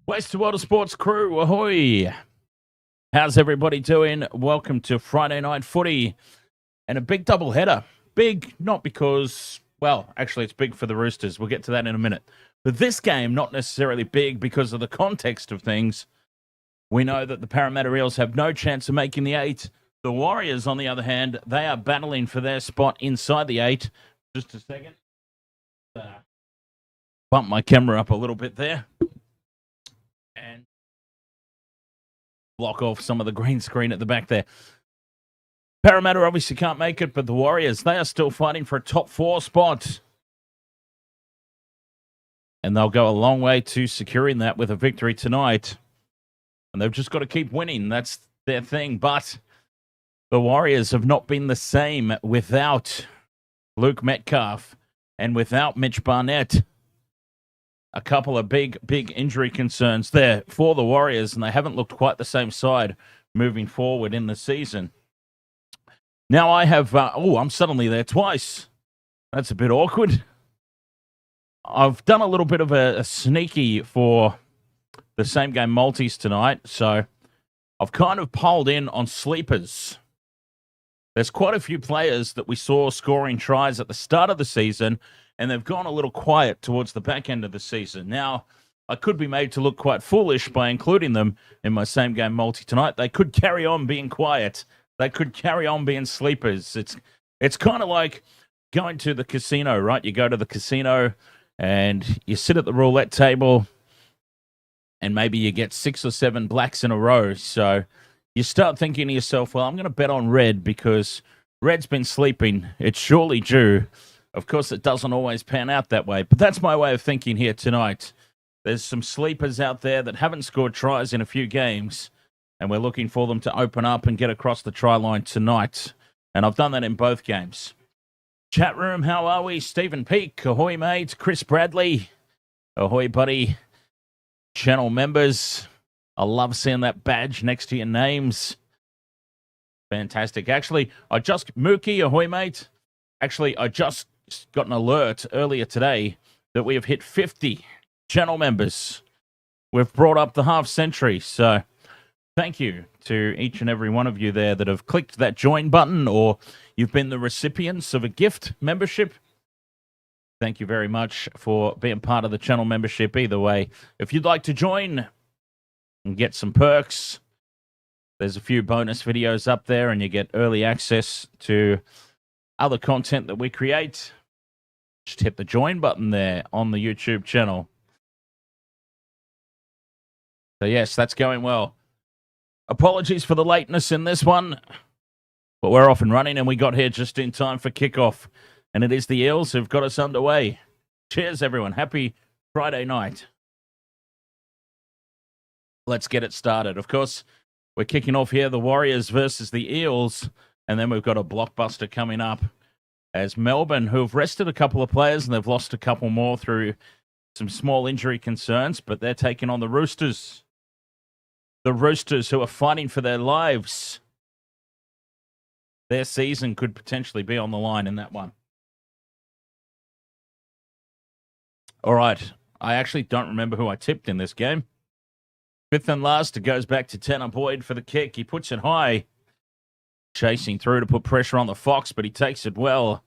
West to World Sports crew, ahoy! How's everybody doing? Welcome to Friday Night Footy and a big double header. Big, not because, well, actually it's big for the Roosters. We'll get to that in a minute. But this game, not necessarily big because of the context of things. We know that the Parramatta Eels have no chance of making the 8. The Warriors, on the other hand, they are battling for their spot inside the 8. Just a second. Bump my camera up a little bit there. And block off some of the green screen at the back there. Parramatta obviously can't make it, but the Warriors, they are still fighting for a top 4 spot. And they'll go a long way to securing that with a victory tonight. And they've just got to keep winning. That's their thing. But the Warriors have not been the same without Luke Metcalf and without Mitch Barnett. A couple of big injury concerns there for the Warriors, and they haven't looked quite the same side moving forward in the season. Now I have... I'm suddenly there twice. That's a bit awkward. I've done a little bit of a sneaky for the same game multis tonight, so I've kind of polled in on sleepers. There's quite a few players that we saw scoring tries at the start of the season, and they've gone a little quiet towards the back end of the season. Now, I could be made to look quite foolish by including them in my same game multi tonight. They could carry on being quiet. They could carry on being sleepers. It's kind of like going to the casino, right? You go to the casino and you sit at the roulette table and maybe you get 6 or 7 blacks in a row. So you start thinking to yourself, well, I'm going to bet on red because red's been sleeping. It's surely due. Of course, it doesn't always pan out that way, but that's my way of thinking here tonight. There's some sleepers out there that haven't scored tries in a few games, and we're looking for them to open up and get across the try line tonight. And I've done that in both games. Chat room, how are we? Stephen Peake, ahoy, mate. Chris Bradley, ahoy, buddy. Channel members, I love seeing that badge next to your names. Fantastic. Actually, Mookie, ahoy, mate. Actually, I just got an alert earlier today that we have hit 50 channel members. We've brought up the half century, so thank you to each and every one of you there that have clicked that join button or you've been the recipients of a gift membership. Thank you very much for being part of the channel membership either way. If you'd like to join and get some perks, there's a few bonus videos up there and you get early access to other content that we create. Just hit the join button there on the YouTube channel. So yes, that's going well. Apologies for the lateness in this one, but we're off and running and we got here just in time for kickoff. And it is the Eels who've got us underway. Cheers, everyone. Happy Friday night. Let's get it started. Of course, we're kicking off here, the Warriors versus the Eels. And then we've got a blockbuster coming up as Melbourne, who have rested a couple of players and they've lost a couple more through some small injury concerns, but they're taking on the Roosters. The Roosters who are fighting for their lives. Their season could potentially be on the line in that one. All right. I actually don't remember who I tipped in this game. Fifth and last, it goes back to Tanner Boyd for the kick. He puts it high. Chasing through to put pressure on the Fox, but he takes it well.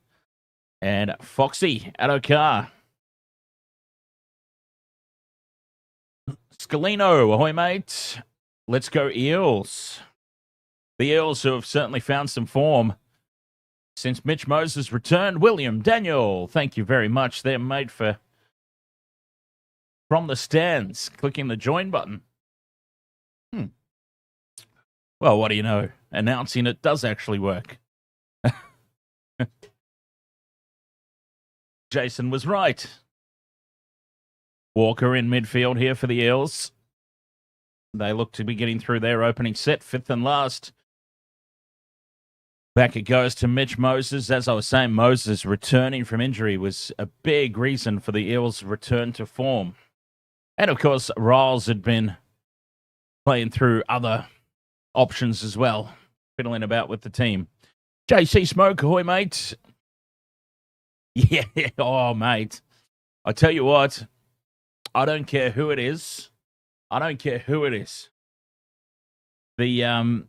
And Foxy, Adokar. Scalino, ahoy, mate. Let's go Eels. The Eels who have certainly found some form since Mitch Moses returned. William Daniel, thank you very much there, mate, for from the stands, clicking the join button. Well, what do you know? Announcing it does actually work. Jason was right. Walker in midfield here for the Eels. They look to be getting through their opening set, fifth and last. Back it goes to Mitch Moses. As I was saying, Moses returning from injury was a big reason for the Eels' return to form. And of course, Riles had been playing through other options as well, fiddling about with the team. JC Smoke, ahoy, mate. Yeah, oh, mate. I tell you what, I don't care who it is. I don't care who it is. The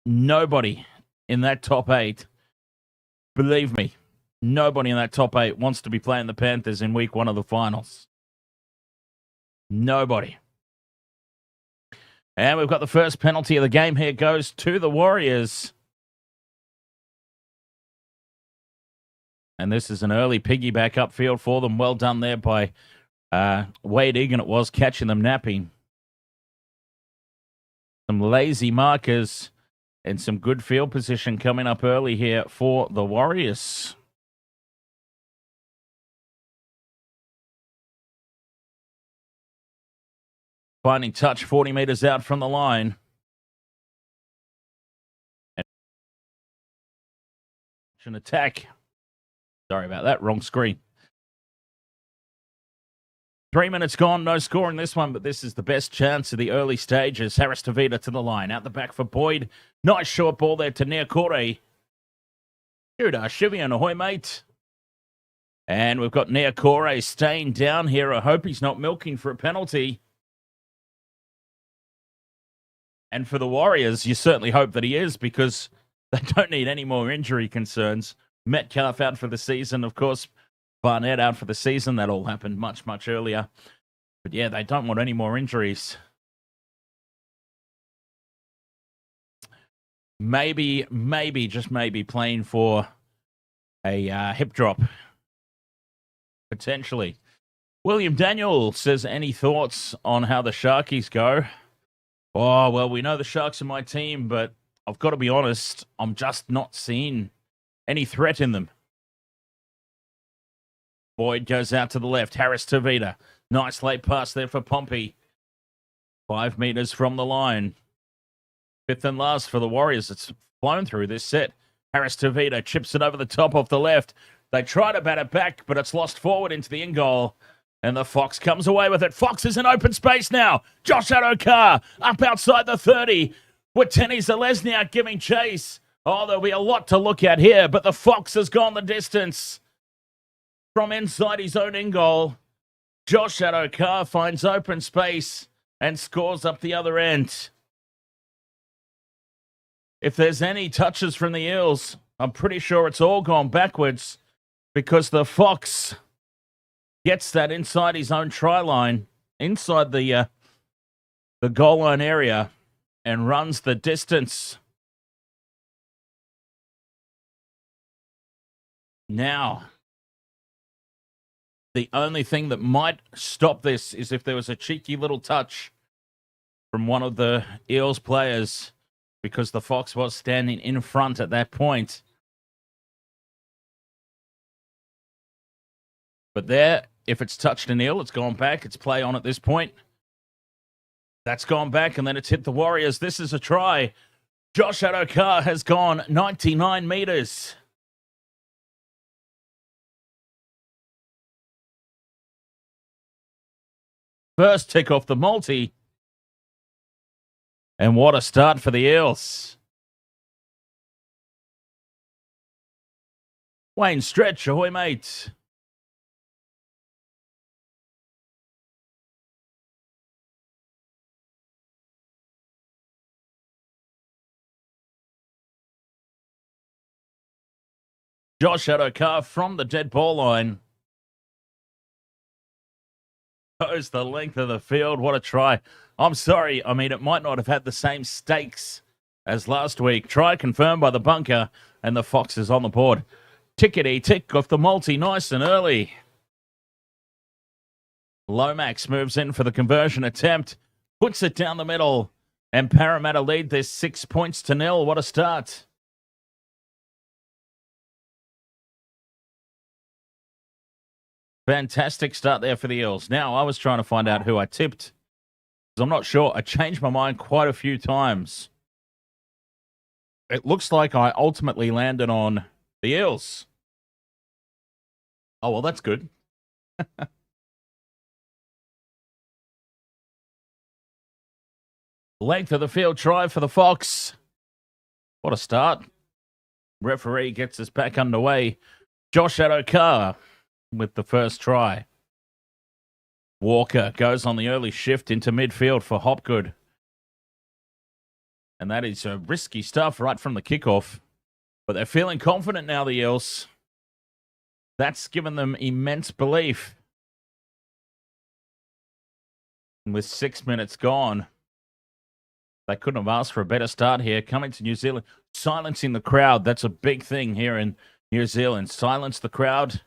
nobody in that top 8, believe me, nobody in that top 8 wants to be playing the Panthers in week 1 of the finals. Nobody. And we've got the first penalty of the game here, goes to the Warriors. And this is an early piggyback upfield for them. Well done there by Wade Egan, it was, catching them napping. Some lazy markers and some good field position coming up early here for the Warriors. Finding touch 40 meters out from the line. An attack. Sorry about that, wrong screen. 3 minutes gone, no score in this one, but this is the best chance of the early stages. Harris Tavita to the line, out the back for Boyd. Nice short ball there to Niokore. Judah Shivian, ahoy mate. And we've got Niokore staying down here. I hope he's not milking for a penalty. And for the Warriors, you certainly hope that he is, because they don't need any more injury concerns. Metcalf out for the season, of course. Barnett out for the season. That all happened much, much earlier. But yeah, they don't want any more injuries. Maybe, just maybe playing for a hip drop. Potentially. William Daniel says, any thoughts on how the Sharkies go? Oh, well, we know the Sharks are my team, but I've got to be honest, I'm just not seeing any threat in them. Boyd goes out to the left. Harris Tavita. Nice late pass there for Pompey. 5 meters from the line. Fifth and last for the Warriors. It's flown through this set. Harris Tavita chips it over the top off the left. They try to bat it back, but it's lost forward into the in goal. And the Fox comes away with it. Fox is in open space now. Josh Adokar up outside the 30. With Tenny Zalesniak giving chase. Oh, there'll be a lot to look at here, but the Fox has gone the distance. From inside his own in goal, Josh Adokar finds open space and scores up the other end. If there's any touches from the Eels, I'm pretty sure it's all gone backwards, because the Fox gets that inside his own try line, inside the goal line area, and runs the distance. Now, the only thing that might stop this is if there was a cheeky little touch from one of the Eels players, because the Fox was standing in front at that point. But there, if it's touched an Eel, it's gone back. It's play on at this point. That's gone back, and then it's hit the Warriors. This is a try. Josh Adokar has gone 99 meters. First tick off the multi. And what a start for the Eels. Wayne Stretch, ahoy mate. Josh Adokar from the dead ball line. Goes the length of the field. What a try. I'm sorry. I mean, it might not have had the same stakes as last week. Try confirmed by the bunker, and the Fox is on the board. Tickety tick off the multi, nice and early. Lomax moves in for the conversion attempt, puts it down the middle, and Parramatta lead this 6 points to 0. What a start. Fantastic start there for the Eels. Now, I was trying to find out who I tipped, because I'm not sure. I changed my mind quite a few times. It looks like I ultimately landed on the Eels. Oh, well, that's good. Length of the field try for the Fox. What a start. Referee gets us back underway. Josh Adokar with the first try. Walker goes on the early shift into midfield for Hopgood. And that is risky stuff right from the kickoff. But they're feeling confident now, the Eels. That's given them immense belief. And with 6 minutes gone, they couldn't have asked for a better start here. Coming to New Zealand, silencing the crowd. That's a big thing here in New Zealand. Silence the crowd.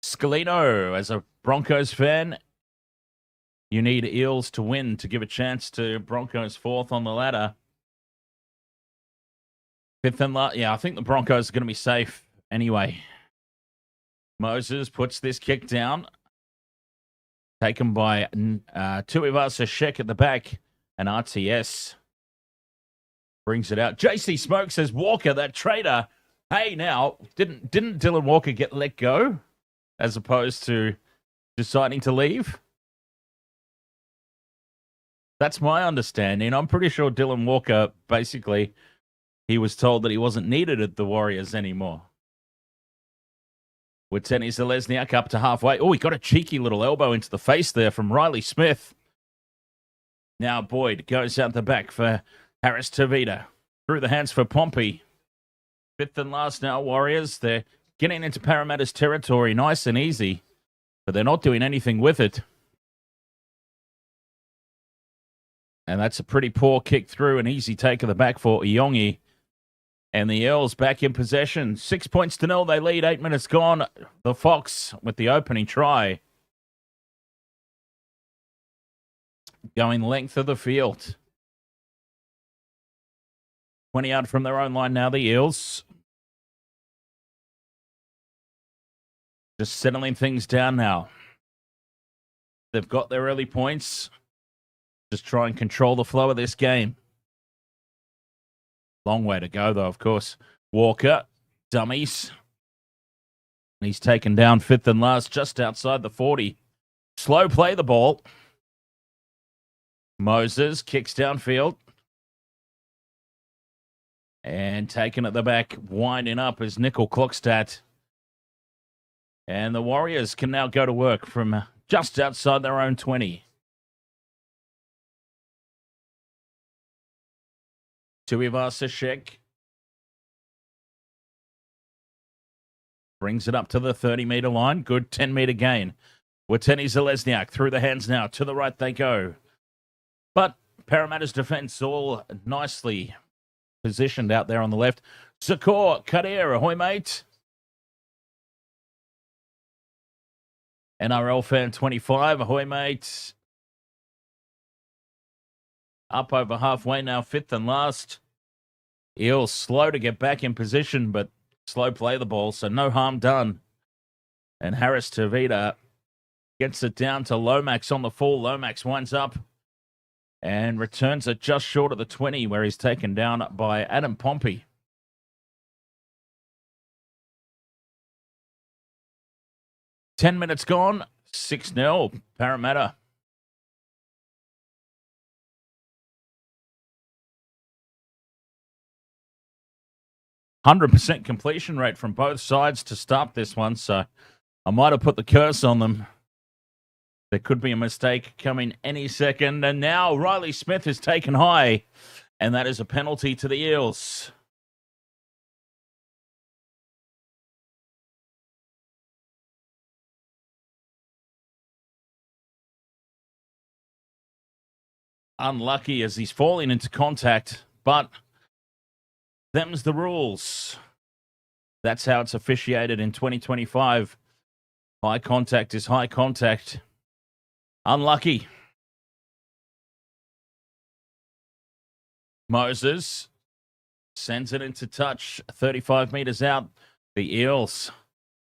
Scalino, as a Broncos fan, you need Eels to win to give a chance to Broncos fourth on the ladder. Fifth and last. Yeah, I think the Broncos are going to be safe anyway. Moses puts this kick down. Taken by Tuivasa-Sheck at the back. And RTS brings it out. JC Smoke says, Walker, that traitor. Hey, now, didn't Dylan Walker get let go as opposed to deciding to leave? That's my understanding. I'm pretty sure Dylan Walker, basically, he was told that he wasn't needed at the Warriors anymore. With Tenny Zalesniak up to halfway. Oh, he got a cheeky little elbow into the face there from Riley Smith. Now Boyd goes out the back for Harris Tavita. Through the hands for Pompey. Fifth and last now, Warriors. They're getting into Parramatta's territory nice and easy, but they're not doing anything with it. And that's a pretty poor kick through. An easy take of the back for Iongi. And the Eels back in possession. 6-0 they lead. 8 minutes gone. The Fox with the opening try. Going length of the field. 20 out from their own line now, the Eels. Just settling things down now. They've got their early points. Just try and control the flow of this game. Long way to go, though, of course. Walker, dummies. He's taken down fifth and last, just outside the 40. Slow play the ball. Moses kicks downfield. And taken at the back, winding up is Nickel Klokstad. And the Warriors can now go to work from just outside their own 20. Tuivasa-Sheck brings it up to the 30-meter line. Good 10-meter gain. Wateni Zalesniak through the hands now. To the right they go. But Parramatta's defense all nicely positioned out there on the left. Zakor, Kadir, ahoy, mate. NRL fan 25, ahoy, mate. Up over halfway now, fifth and last. Eels slow to get back in position, but slow play the ball, so no harm done. And Harris Tavita gets it down to Lomax on the fall. Lomax winds up and returns it just short of the 20, where he's taken down by Adam Pompey. Ten minutes gone, 6-0, Parramatta. %100% completion rate from both sides to start this one, so I might have put the curse on them. There could be a mistake coming any second, and now Riley Smith is taken high, and that is a penalty to the Eels. Unlucky as he's falling into contact, but them's the rules. That's how it's officiated in 2025. High contact is high contact. Unlucky. Moses sends it into touch, 35 meters out. The Eels.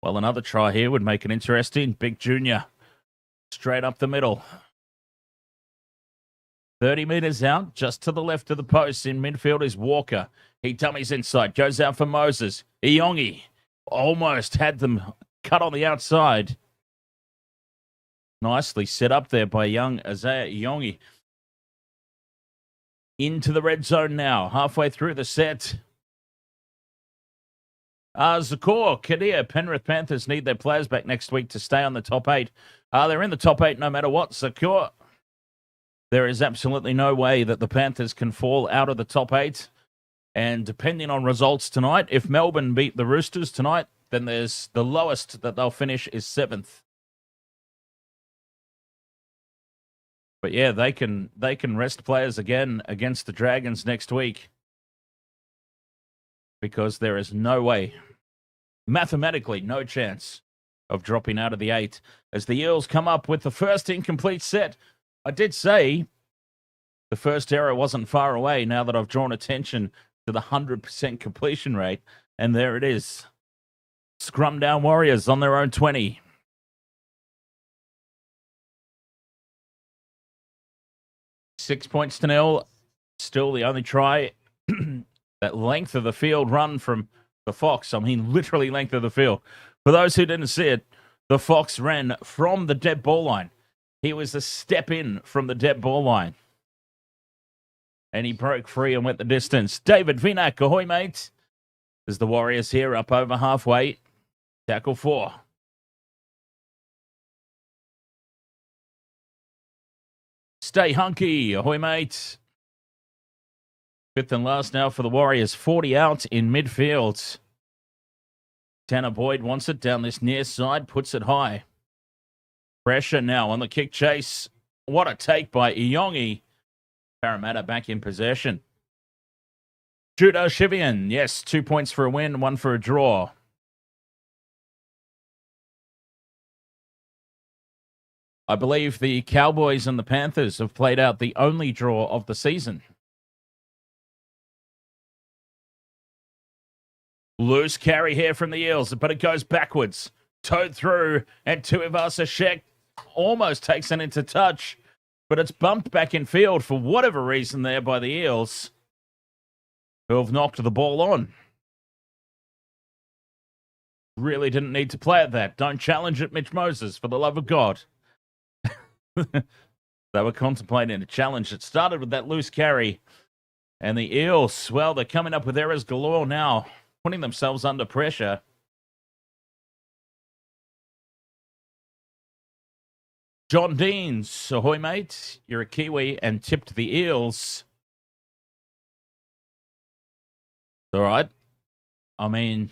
Well, another try here would make it interesting. Big Junior. Straight up the middle. 30 meters out, just to the left of the post. In midfield is Walker. He dummies inside, goes out for Moses. Iongi almost had them cut on the outside. Nicely set up there by young Isaiah Iongi. Into the red zone now, halfway through the set. Zakor, Kadir, Penrith Panthers need their players back next week to stay on the top 8. They're in the top 8 no matter what, Zakor. There is absolutely no way that the Panthers can fall out of the top 8. And depending on results tonight, if Melbourne beat the Roosters tonight, then there's the lowest that they'll finish is 7th. But yeah, they can rest players again against the Dragons next week. Because there is no way, mathematically, no chance of dropping out of the 8 as the Eels come up with the first incomplete set. I did say the first error wasn't far away now that I've drawn attention to the 100% completion rate, and there it is. Scrum down Warriors on their own 20. Six points to nil. Still the only try. That length of the field run from the Fox, I mean literally length of the field. For those who didn't see it, the Fox ran from the dead ball line. He was a step in from the dead ball line. And he broke free and went the distance. David Vinak, ahoy mate. As the Warriors here up over halfway. Tackle 4. Stay hunky, ahoy mate. 5th and last now for the Warriors. 40 out in midfield. Tanner Boyd wants it down this near side, puts it high. Pressure now on the kick chase. What a take by Iongi. Parramatta back in possession. Judo Shivian. Yes, 2 points for a win, 1 for a draw. I believe the Cowboys and the Panthers have played out the only draw of the season. Loose carry here from the Eels, but it goes backwards. Towed through, and Tuivasa-Sheck almost takes it into touch, but it's bumped back in field for whatever reason there by the Eels, who have knocked the ball on. Really didn't need to play at that. Don't challenge it, Mitch Moses, for the love of God. They were contemplating a challenge. It started with that loose carry, and the Eels, well, they're coming up with errors galore now, putting themselves under pressure. John Deans, ahoy mate, you're a Kiwi and tipped the Eels. All right. I mean,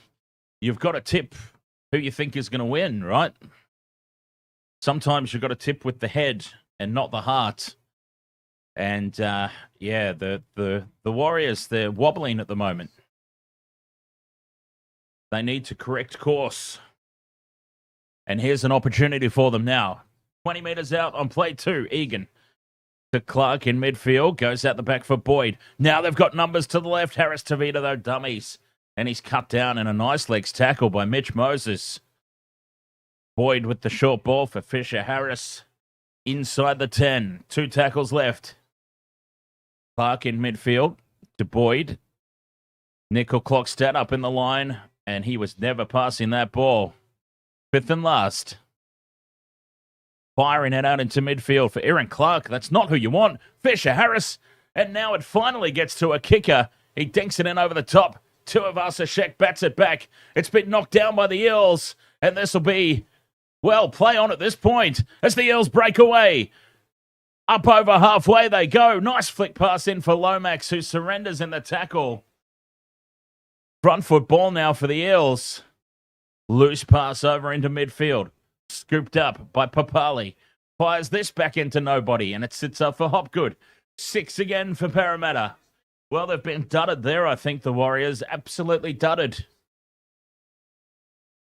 you've got to tip who you think is going to win, right? Sometimes you've got to tip with the head and not the heart. And yeah, the Warriors, they're wobbling at the moment. They need to correct course. And here's an opportunity for them now. 20 metres out on play 2. Egan to Clark in midfield. Goes out the back for Boyd. Now they've got numbers to the left. Harris Tavita, though, dummies. And he's cut down in a nice legs tackle by Mitch Moses. Boyd with the short ball for Fisher Harris. Inside the 10. 2 tackles left. Clark in midfield to Boyd. Nickel Clockstad up in the line. And he was never passing that ball. 5th and last. Firing it out into midfield for Aaron Clark. That's not who you want. Fisher Harris. And now it finally gets to a kicker. He dinks it in over the top. Tuivasa-Sheck bats it back. It's been knocked down by the Eels. And this will be, well, play on at this point as the Eels break away. Up over halfway they go. Nice flick pass in for Lomax, who surrenders in the tackle. Front foot ball now for the Eels. Loose pass over into midfield. Scooped up by Papali. Fires this back into nobody, and it sits up for Hopgood. 6 again for Parramatta. Well, they've been dudded there, I think, the Warriors. Absolutely dudded.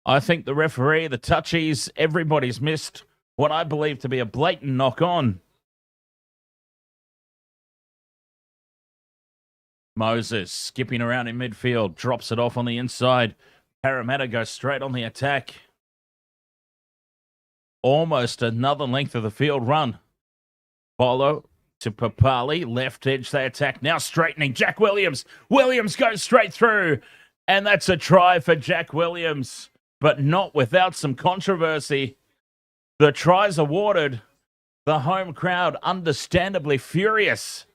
I think the referee, the touchies, everybody's missed what I believe to be a blatant knock-on. Moses skipping around in midfield, drops it off on the inside. Parramatta goes straight on the attack. Almost another length of the field run. Follow to Papali, left edge they attack. Now straightening, Jack Williams. Williams goes straight through. And that's a try for Jack Williams, but not without some controversy. The tries awarded. The home crowd understandably furious.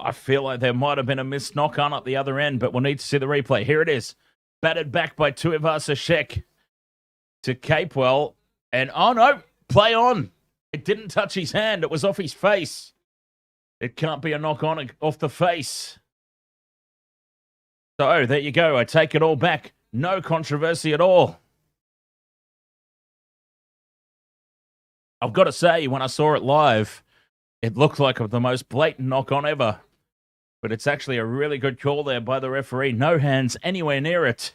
I feel like there might have been a missed knock-on at the other end, but we'll need to see the replay. Here it is. Batted back by Tuivasa-Sheck to Capewell. And, oh no, play on. It didn't touch his hand. It was off his face. It can't be a knock-on off the face. So, there you go. I take it all back. No controversy at all. I've got to say, when I saw it live, it looked like the most blatant knock-on ever. But it's actually a really good call there by the referee. No hands anywhere near it.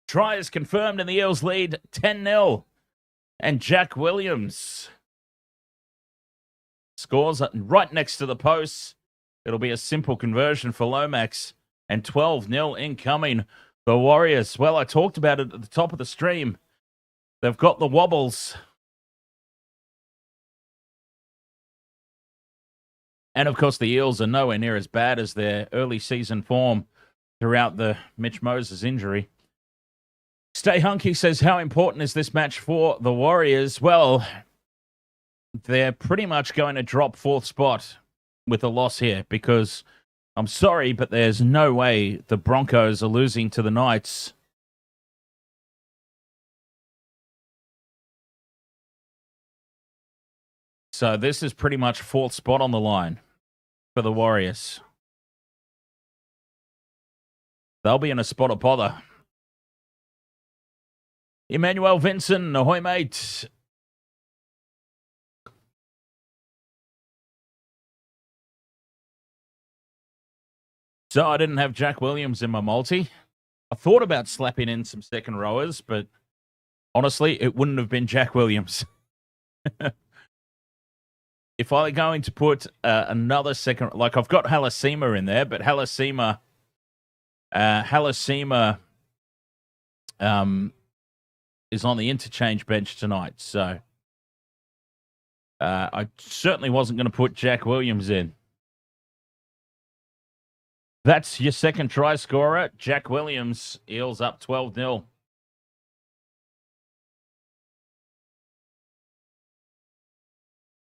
Try is confirmed and the Eels lead 10-0. And Jack Williams scores right next to the posts. It'll be a simple conversion for Lomax. And 12-0 incoming. The Warriors, well, I talked about it at the top of the stream. They've got the wobbles. And, of course, the Eels are nowhere near as bad as their early season form throughout the Mitch Moses injury. Stay Hunky says, how important is this match for the Warriors? Well, they're pretty much going to drop fourth spot with a loss here because, I'm sorry, but there's no way the Broncos are losing to the Knights. So this is pretty much fourth spot on the line for the Warriors. They'll be in a spot of bother. Emmanuel Vincent, ahoy, mate. So I didn't have Jack Williams in my multi. I thought about slapping in some second rowers, but honestly, it wouldn't have been Jack Williams. If I'm going to put another second, like I've got Halasima in there, but Halasima is on the interchange bench tonight. So I certainly wasn't going to put Jack Williams in. That's your second try scorer, Jack Williams. Eels up 12-0.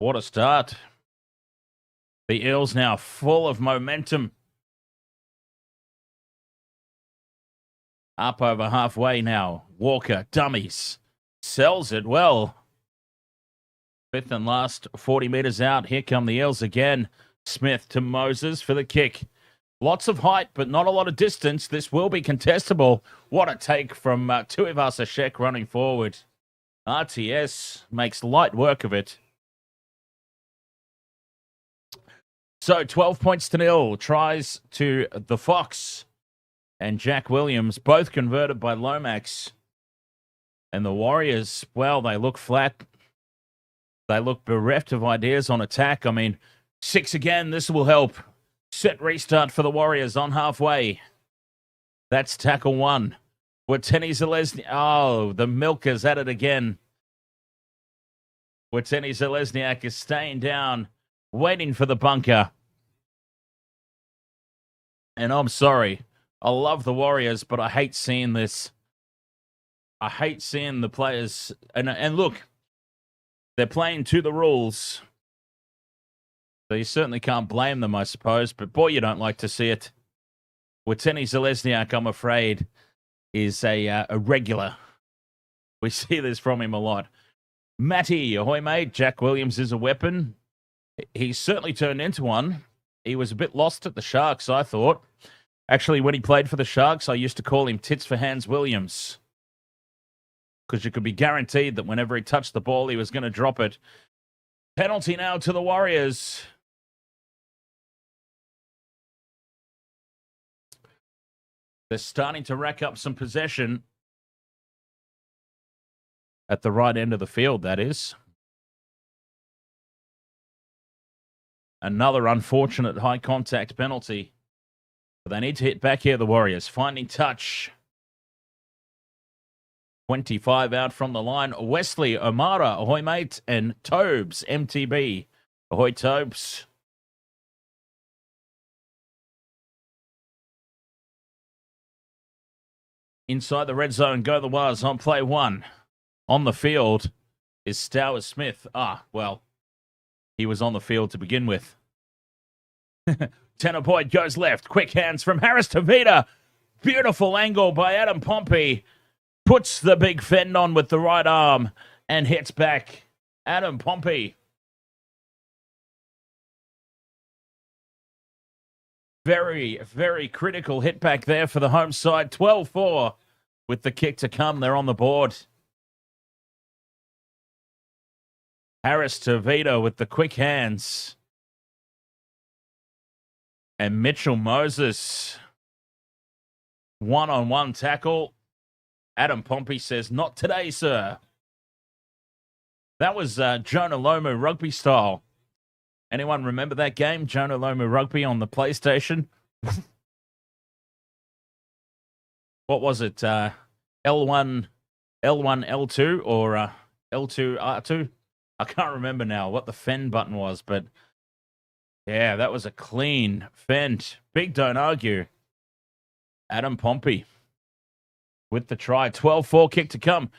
What a start. The Eels now full of momentum. Up over halfway now. Walker, dummies. Sells it well. Fifth and last, 40 metres out. Here come the Eels again. Smith to Moses for the kick. Lots of height, but not a lot of distance. This will be contestable. What a take from Tuivasa-Sheck running forward. RTS makes light work of it. So 12 points to 0. Tries to the Fox and Jack Williams, both converted by Lomax. And the Warriors, well, they look flat. They look bereft of ideas on attack. I mean, 6 again, this will help. Set restart for the Warriors on halfway. That's tackle 1. Watene Zelezniak. Oh, the Milkers at it again. Watene Zelezniak is staying down, waiting for the bunker. And I'm sorry. I love the Warriors, but I hate seeing this. I hate seeing the players. And look, they're playing to the rules. So you certainly can't blame them, I suppose. But boy, you don't like to see it. Watene Zelezniak, I'm afraid, is a regular. We see this from him a lot. Matty, ahoy, mate. Jack Williams is a weapon. He's certainly turned into one. He was a bit lost at the Sharks, I thought. Actually, when he played for the Sharks, I used to call him Tits for Hands Williams. Because you could be guaranteed that whenever he touched the ball, he was going to drop it. Penalty now to the Warriors. They're starting to rack up some possession. At the right end of the field, that is. Another unfortunate high contact penalty. But they need to hit back here, the Warriors. Finding touch. 25 out from the line. Wesley, O'Mara, ahoy, mate. And Tobes, MTB. Ahoy, Tobes. Inside the red zone, go the Wars on play 1. On the field is Stowers Smith. Well, he was on the field to begin with. Tanner Boyd goes left. Quick hands from Harris Tavita. Beautiful angle by Adam Pompey. Puts the big fend on with the right arm and hits back. Adam Pompey. Very, very critical hit back there for the home side. 12-4 with the kick to come. They're on the board. Harris Tavita with the quick hands. And Mitchell Moses. One-on-one tackle. Adam Pompey says, "Not today, sir." That was Jonah Lomu rugby style. Anyone remember that game? Jonah Lomu rugby on the PlayStation? What was it? L1, L2 or L2, R2? I can't remember now what the fend button was, but yeah, that was a clean fend. Big don't argue. Adam Pompey with the try. 12-4 kick to come.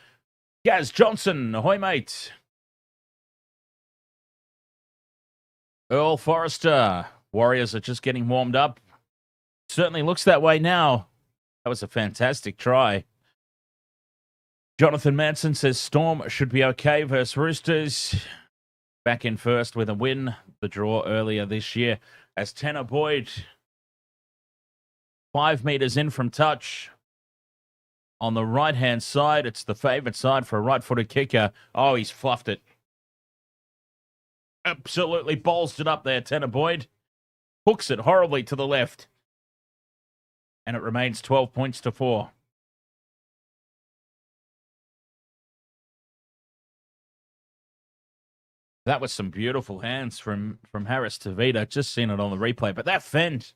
Gaz Johnson, ahoy, mate. Earl Forrester. Warriors are just getting warmed up. Certainly looks that way now. That was a fantastic try. Jonathan Manson says Storm should be okay versus Roosters. Back in first with a win. The draw earlier this year. As Tanner Boyd, 5 meters in from touch. On the right-hand side, it's the favourite side for a right-footed kicker. Oh, he's fluffed it. Absolutely bowls it up there, Tanner Boyd. Hooks it horribly to the left. And it remains 12 points to 4. That was some beautiful hands from Harris Tavita. Just seen it on the replay. But that fend,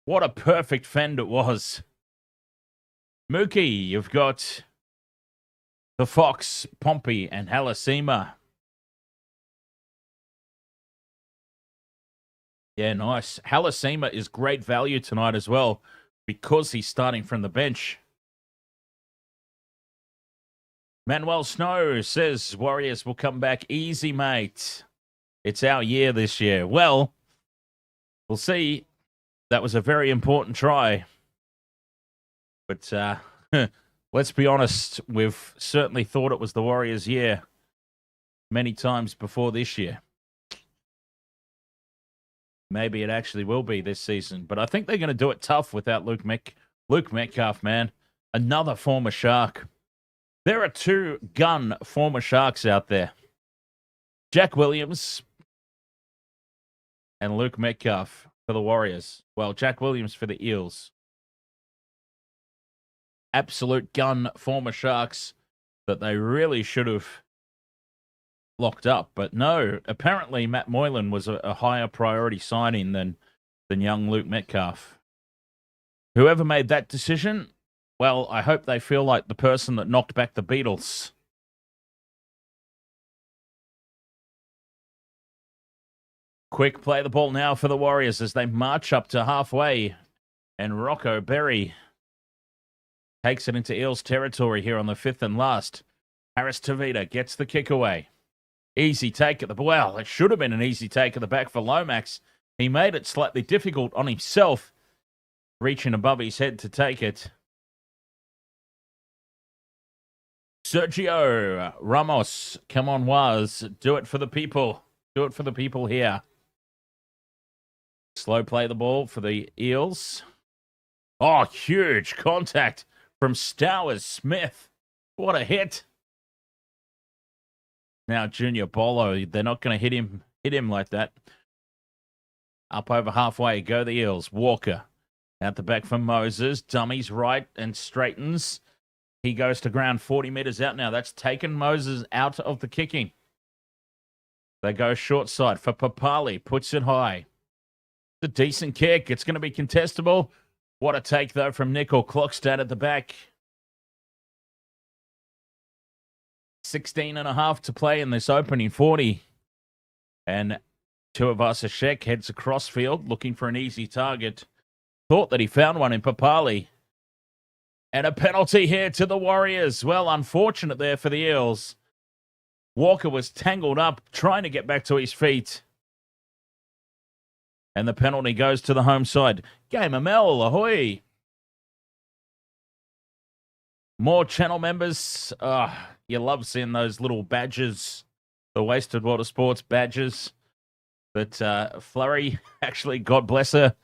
what a perfect fend it was. Mookie, you've got the Fox, Pompey, and Halasima. Yeah, nice. Halasima is great value tonight as well because he's starting from the bench. Manuel Snow says Warriors will come back easy, mate. It's our year this year. Well, we'll see. That was a very important try. But let's be honest, we've certainly thought it was the Warriors' year many times before this year. Maybe it actually will be this season. But I think they're going to do it tough without Luke Metcalf, man. Another former Shark. There are 2 gun former Sharks out there. Jack Williams and Luke Metcalf for the Warriors. Well, Jack Williams for the Eels. Absolute gun former Sharks that they really should have locked up. But no, apparently Matt Moylan was a higher priority signing than young Luke Metcalf. Whoever made that decision, well, I hope they feel like the person that knocked back the Beatles. Quick play the ball now for the Warriors as they march up to halfway. And Rocco Berry takes it into Eels territory here on the 5th and last. Harris Tavita gets the kick away. Easy take at the... Well, it should have been an easy take at the back for Lomax. He made it slightly difficult on himself, reaching above his head to take it. Sergio Ramos, come on, Waz. Do it for the people. Do it for the people here. Slow play the ball for the Eels. Oh, huge contact from Stowers Smith. What a hit. Now, Junior Bolo, they're not going to hit him like that. Up over halfway, go the Eels. Walker out the back from Moses. Dummies right and straightens. He goes to ground 40 meters out now. That's taken Moses out of the kicking. They go short side for Papali. Puts it high. It's a decent kick. It's going to be contestable. What a take, though, from Nickel. Clockstad at the back. 16.5 to play in this opening 40. And Tuivasa-Sheck heads across field looking for an easy target. Thought that he found one in Papali. And a penalty here to the Warriors. Well, unfortunate there for the Eels. Walker was tangled up, trying to get back to his feet. And the penalty goes to the home side. Game of Mel, ahoy! More channel members. You love seeing those little badges, the Wasted Water Sports badges. But Flurry, actually, God bless her,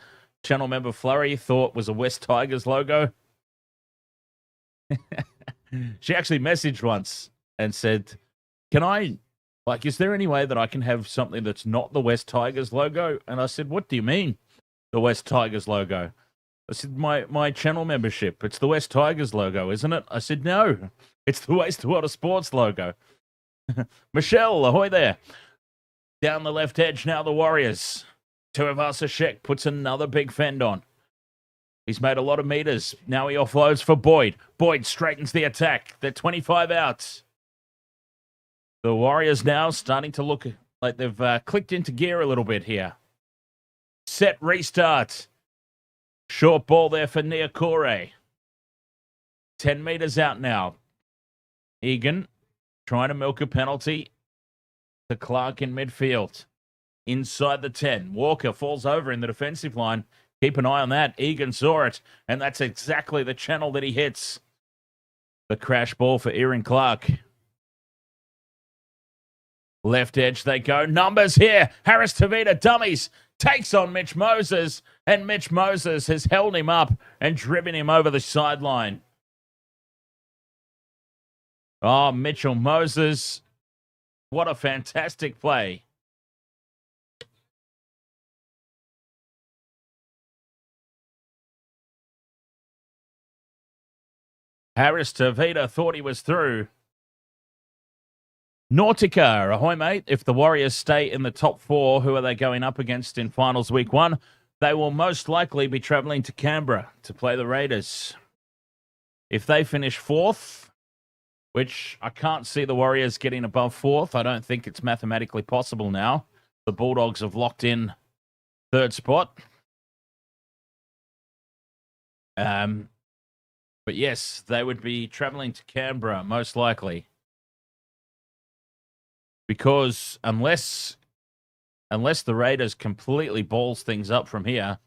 channel member Flurry thought was a West Tigers logo. She actually messaged once and said, is there any way that I can have something that's not the West Tigers logo? And I said, what do you mean, the West Tigers logo? I said, my channel membership, it's the West Tigers logo, isn't it? I said, no, it's the Wasted Water Sports logo. Michelle, ahoy there. Down the left edge now, the Warriors. Tuivasa-Sheck puts another big fend on. He's made a lot of meters. Now he offloads for Boyd. Boyd straightens the attack. They're 25 outs. The Warriors now starting to look like they've clicked into gear a little bit here. Set restart. Short ball there for Niokore. 10 meters out now. Egan trying to milk a penalty to Clark in midfield. Inside the 10. Walker falls over in the defensive line. Keep an eye on that. Egan saw it, and that's exactly the channel that he hits. The crash ball for Erin Clark. Left edge they go. Numbers here. Harris Tavita dummies. Takes on Mitch Moses, and Mitch Moses has held him up and driven him over the sideline. Oh, Mitchell Moses. What a fantastic play. Harris Tavita thought he was through. Nautica, ahoy, mate. If the Warriors stay in the top four, who are they going up against in finals week 1? They will most likely be travelling to Canberra to play the Raiders. If they finish 4th, which I can't see the Warriors getting above 4th, I don't think it's mathematically possible now. The Bulldogs have locked in 3rd spot. But yes, they would be travelling to Canberra, most likely. Because unless the Raiders completely balls things up from here,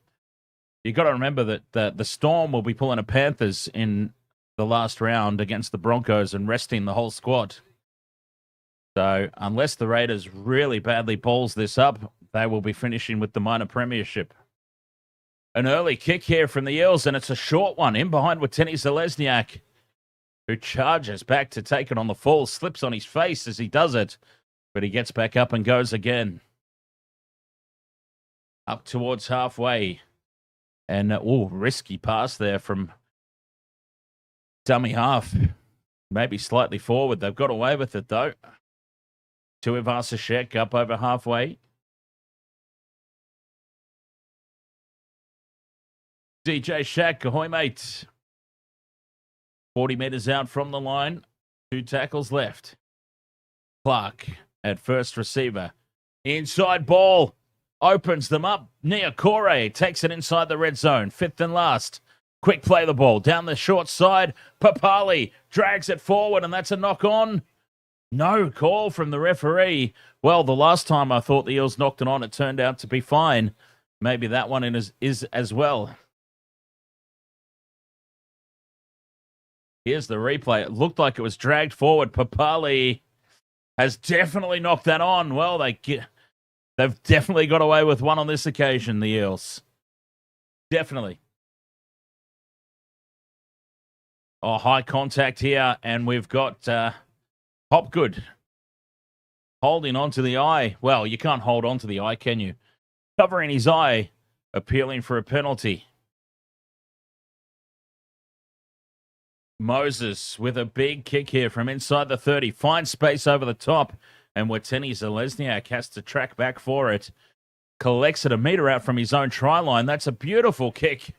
you've got to remember that the Storm will be pulling a Panthers in the last round against the Broncos and resting the whole squad. So unless the Raiders really badly balls this up, they will be finishing with the minor premiership. An early kick here from the Eels, and it's a short one. In behind with Tenny Zalesniak, who charges back to take it on the full, slips on his face as he does it, but he gets back up and goes again. Up towards halfway. And, risky pass there from dummy half. Maybe slightly forward. They've got away with it, though. Tuivasa-Sheck up over halfway. DJ Shack, ahoy, mate. 40 metres out from the line. 2 tackles left. Clark at first receiver. Inside ball. Opens them up. Niokore takes it inside the red zone. 5th and last. Quick play the ball. Down the short side. Papali drags it forward, and that's a knock on. No call from the referee. Well, the last time I thought the Eels knocked it on, it turned out to be fine. Maybe that one is as well. Here's the replay. It looked like it was dragged forward. Papali has definitely knocked that on. Well, they've definitely got away with one on this occasion, the Eels. Definitely. Oh, high contact here, and we've got Hopgood holding onto the eye. Well, you can't hold onto the eye, can you? Covering his eye, appealing for a penalty. Moses with a big kick here from inside the 30. Finds space over the top. And Wateni Zalesniak has to track back for it. Collects it a metre out from his own try line. That's a beautiful kick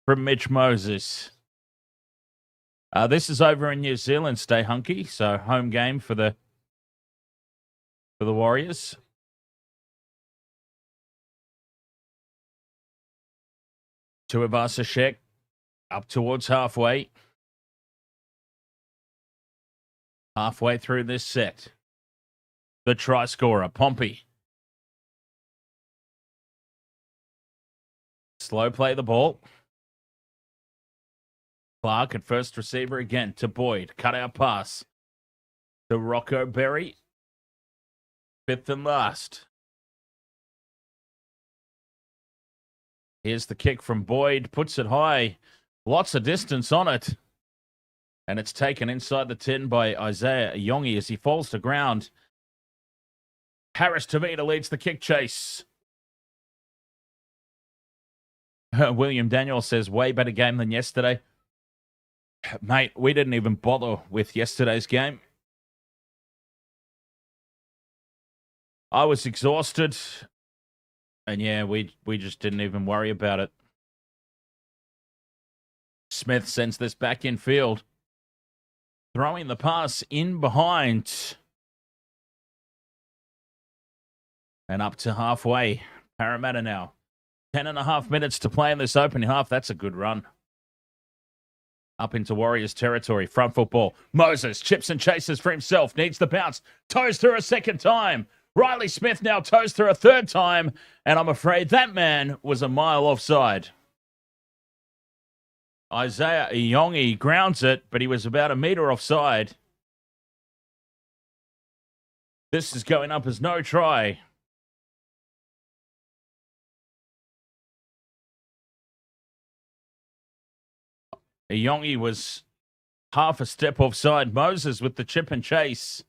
from Mitch Moses. This is over in New Zealand. Stay hunky. So home game for the Warriors. Tuivasa-Sheck up towards halfway. Halfway through this set. The try scorer, Pompey. slow play the ball. Clark at first receiver again to Boyd. Cut out pass to Rocco Berry. Fifth and last. Here's the kick from Boyd. Puts it high. Lots of distance on it. And it's taken inside the 10 by Isaiah Yongi as he falls to ground. Harris Tavita leads the kick chase. William Daniel says, way better game than yesterday. Mate, we didn't even bother with yesterday's game. I was exhausted. And yeah, we just didn't even worry about it. Smith sends this back in field. Throwing the pass in behind. And up to halfway. Parramatta now. 10.5 minutes to play in this opening half. That's a good run. Up into Warriors territory. Front football. Moses chips and chases for himself. Needs the bounce. Toes through a second time. Riley Smith now toes through a third time. And I'm afraid that man was a mile offside. Isaiah Iongi grounds it, but he was about a metre offside. This is going up as no try. Iongi was half a step offside. Moses with the chip and chase.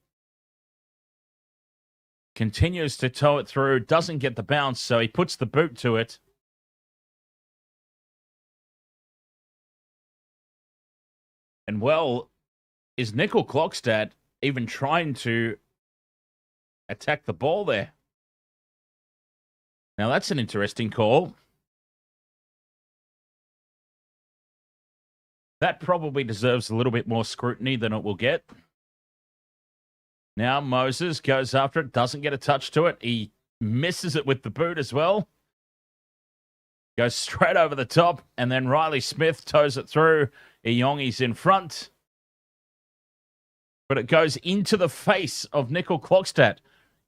Continues to tow it through. Doesn't get the bounce, so he puts the boot to it. And well, is Nickel Clockstad even trying to attack the ball there? Now that's an interesting call. That probably deserves a little bit more scrutiny than it will get. Now Moses goes after it, doesn't get a touch to it. He misses it with the boot as well. Goes straight over the top, and then Riley Smith toes it through. Iongi's in front. But it goes into the face of Nickel Clockstad.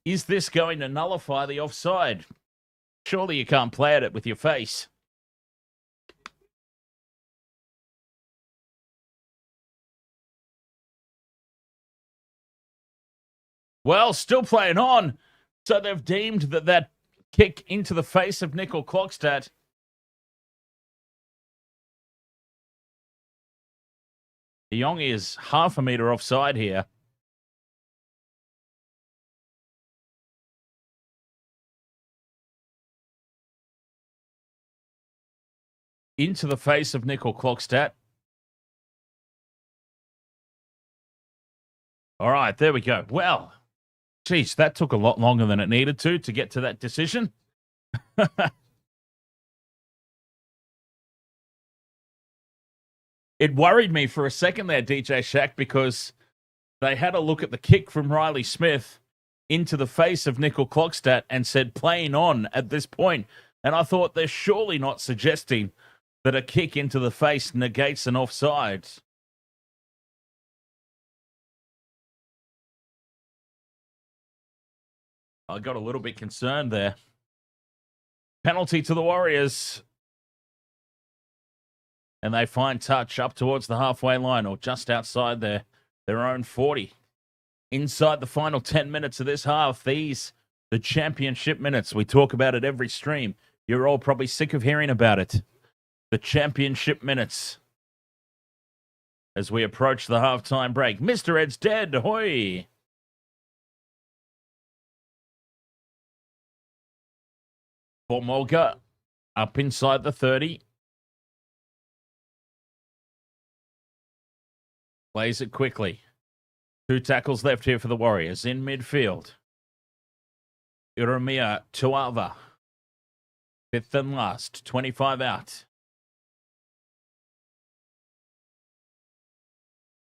Is this going to nullify the offside? Surely you can't play at it with your face. Well, still playing on. So they've deemed that kick into the face of Nickel Clockstad. Iongi is half a metre offside here. Into the face of Nickel Clockstad. All right, there we go. Well, geez, that took a lot longer than it needed to get to that decision. It worried me for a second there, DJ Shack, because they had a look at the kick from Riley Smith into the face of Nickel Clockstad and said playing on at this point. And I thought they're surely not suggesting that a kick into the face negates an offside. I got a little bit concerned there. Penalty to the Warriors. And they find touch up towards the halfway line or just outside their own 40. Inside the final 10 minutes of this half, the championship minutes. We talk about it every stream. You're all probably sick of hearing about it. The championship minutes. As we approach the halftime break. Mr. Ed's dead. Ahoy! Formolga up inside the 30. Plays it quickly. 2 tackles left here for the Warriors in midfield. Urumia Tuava. 5th and last. 25 out.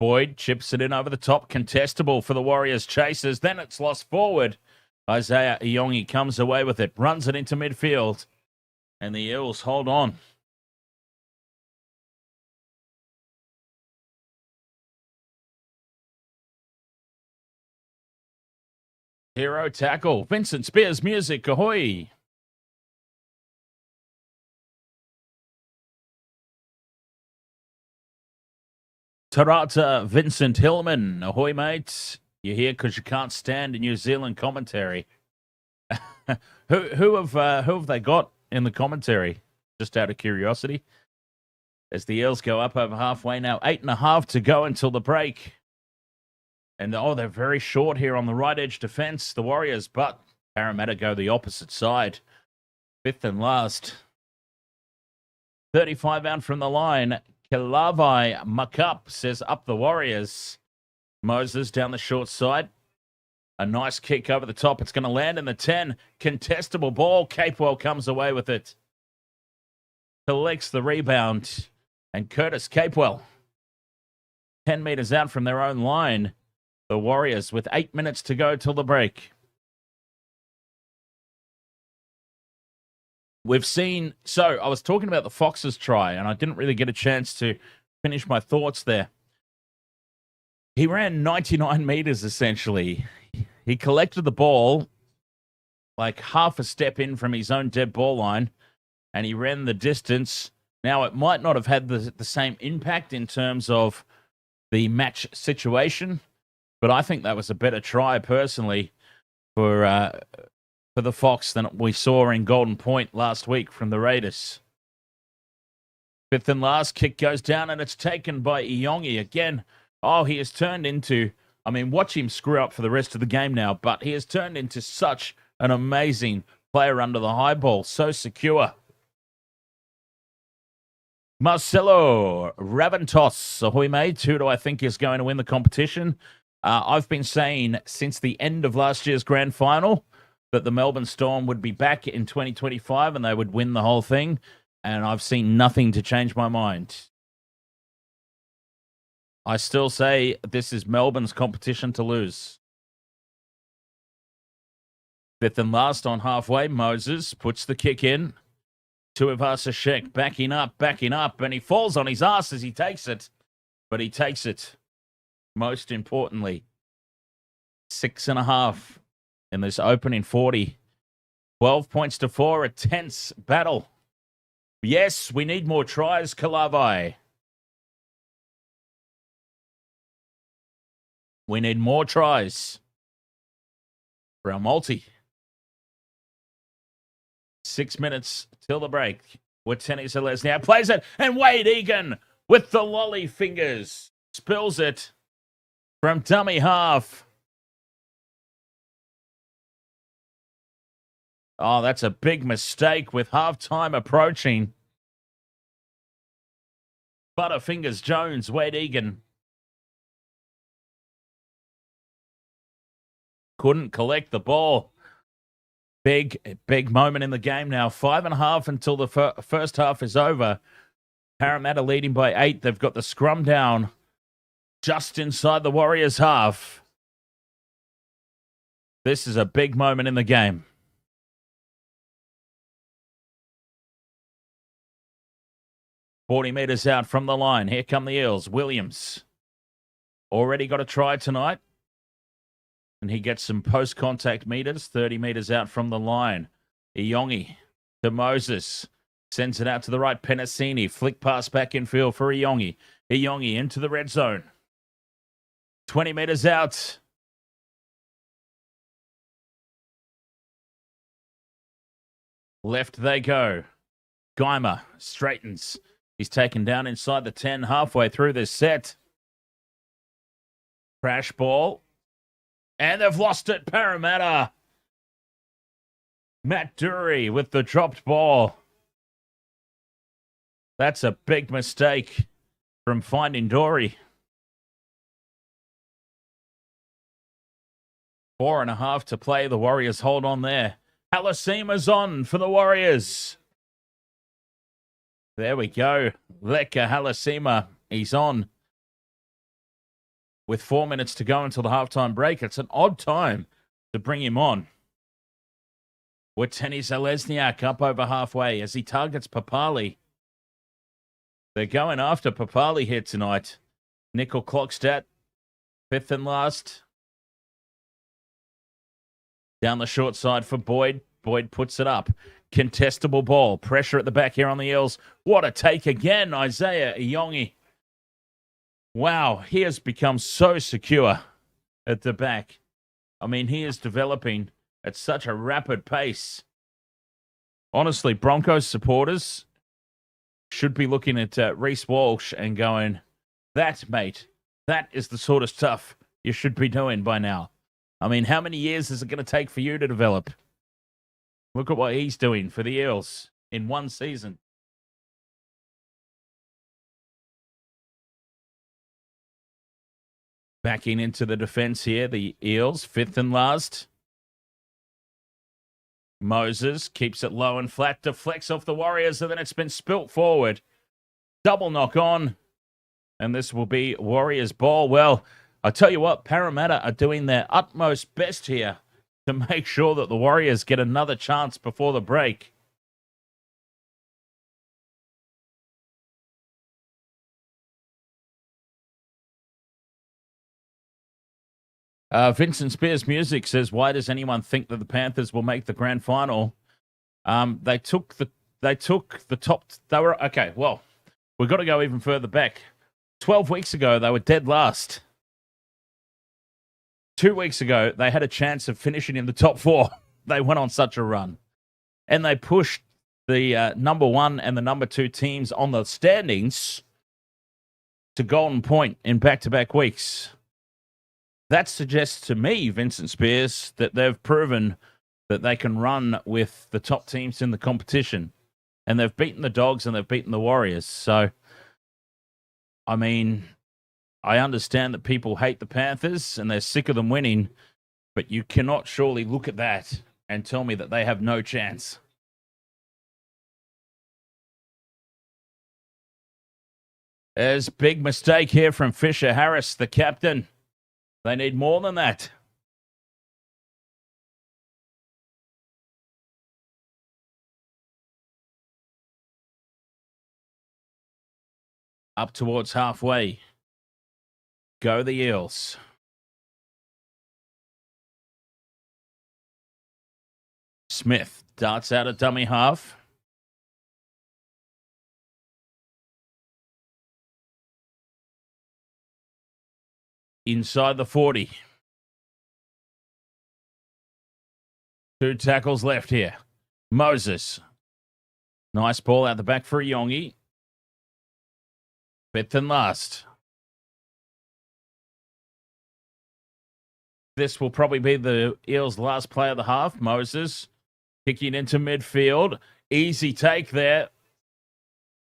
Boyd chips it in over the top. Contestable for the Warriors chasers. Then it's lost forward. Isaiah Iongi comes away with it. Runs it into midfield. And the Eels hold on. Hero tackle. Vincent Spears music. Ahoy. Tarata Vincent Hillman. Ahoy, mates. You're here because you can't stand a New Zealand commentary. who have they got in the commentary? Just out of curiosity. As the Eels go up over halfway now, 8.5 to go until the break. And, they're very short here on the right edge defense, the Warriors, but Parramatta go the opposite side. 5th and last. 35 out from the line. Kilavai Makup says up the Warriors. Moses down the short side. A nice kick over the top. It's going to land in the 10. Contestable ball. Capewell comes away with it. Collects the rebound. And Curtis Capewell, 10 metres out from their own line. The Warriors with 8 minutes to go till the break. We've seen... So, I was talking about the Foxes try, and I didn't really get a chance to finish my thoughts there. He ran 99 metres, essentially. He collected the ball like half a step in from his own dead ball line, and he ran the distance. Now, it might not have had the same impact in terms of the match situation, but I think that was a better try, personally, for the Fox than we saw in Golden Point last week from the Raiders. 5th and last, kick goes down, and it's taken by Iongi again. Oh, he has turned into... I mean, watch him screw up for the rest of the game now, but he has turned into such an amazing player under the high ball. So secure. Marcelo Raventos, ahoy mate. Who do I think is going to win the competition? I've been saying since the end of last year's grand final that the Melbourne Storm would be back in 2025 and they would win the whole thing, and I've seen nothing to change my mind. I still say this is Melbourne's competition to lose. 5th and last on halfway, Moses puts the kick in. Tuivasa-Sheck backing up, and he falls on his ass as he takes it. But he takes it. Most importantly, 6.5 in this opening 40. 12 points to 4, a tense battle. Yes, we need more tries, Kalavai. We need more tries for our multi. 6 minutes till the break. Watene Celeste now plays it, and Wade Egan with the lolly fingers spills it from dummy half. Oh, that's a big mistake with halftime approaching. Butterfingers Jones, Wade Egan. Couldn't collect the ball. Big moment in the game now. 5.5 until the first half is over. Parramatta leading by 8. They've got the scrum down just inside the Warriors' half. This is a big moment in the game. "40 metres out from the line. Here come the Eels. Williams already got a try tonight. And he gets some post-contact meters, 30 meters out from the line. Iongi to Moses. Sends it out to the right. Penasini. Flick pass back in field for Iongi. Iongi into the red zone. 20 meters out. Left they go. Geimer straightens. He's taken down inside the 10 halfway through this set. Crash ball. And they've lost it, Parramatta. Matt Dury with the dropped ball. That's a big mistake from Finding Dory. 4.5 to play. The Warriors hold on there. Halasima's on for the Warriors. There we go. Leka Halasima. He's on. With 4 minutes to go until the halftime break, it's an odd time to bring him on. Watene Zelezniak up over halfway as he targets Papali. They're going after Papali here tonight. Nickel Clockstat, 5th and last. Down the short side for Boyd. Boyd puts it up. Contestable ball. Pressure at the back here on the Eels. What a take again, Isaiah Iongi. Wow, he has become so secure at the back. I mean, he is developing at such a rapid pace. Honestly, Broncos supporters should be looking at Reece Walsh and going, that, mate, that is the sort of stuff you should be doing by now. I mean, how many years is it going to take for you to develop? Look at what he's doing for the Eels in one season. Backing into the defense here, the Eels, fifth and last. Moses keeps it low and flat, deflects off the Warriors, and then it's been spilt forward. Double knock on, and this will be Warriors ball. Well, I tell you what, Parramatta are doing their utmost best here to make sure that the Warriors get another chance before the break. Vincent Spears Music says, why does anyone think that the Panthers will make the grand final? They took the top. They were okay. Well, we've got to go even further back. 12 weeks ago, they were dead last. 2 weeks ago, they had a chance of finishing in the top four. They went on such a run, and they pushed the number one and the number two teams on the standings to Golden Point in back-to-back weeks. That suggests to me, Vincent Spears, that they've proven that they can run with the top teams in the competition. And they've beaten the Dogs and they've beaten the Warriors. So, I mean, I understand that people hate the Panthers and they're sick of them winning, but you cannot surely look at that and tell me that they have no chance. There's a big mistake here from Fisher Harris, the captain. They need more than that. Up towards halfway. Go the Eels. Smith darts out a dummy half. Inside the 40. 2 tackles left here. Moses. Nice ball out the back for Yongi. Fifth and last. This will probably be the Eels' last play of the half. Moses kicking into midfield. Easy take there.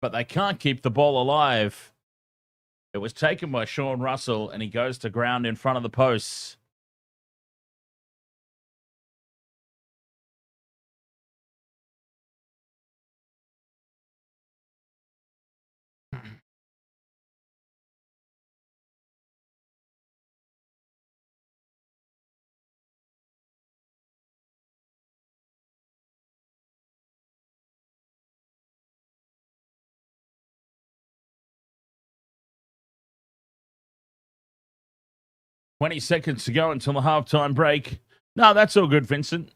But they can't keep the ball alive. It was taken by Sean Russell, and he goes to ground in front of the posts. "20 seconds to go until the halftime break." No, that's all good, Vincent.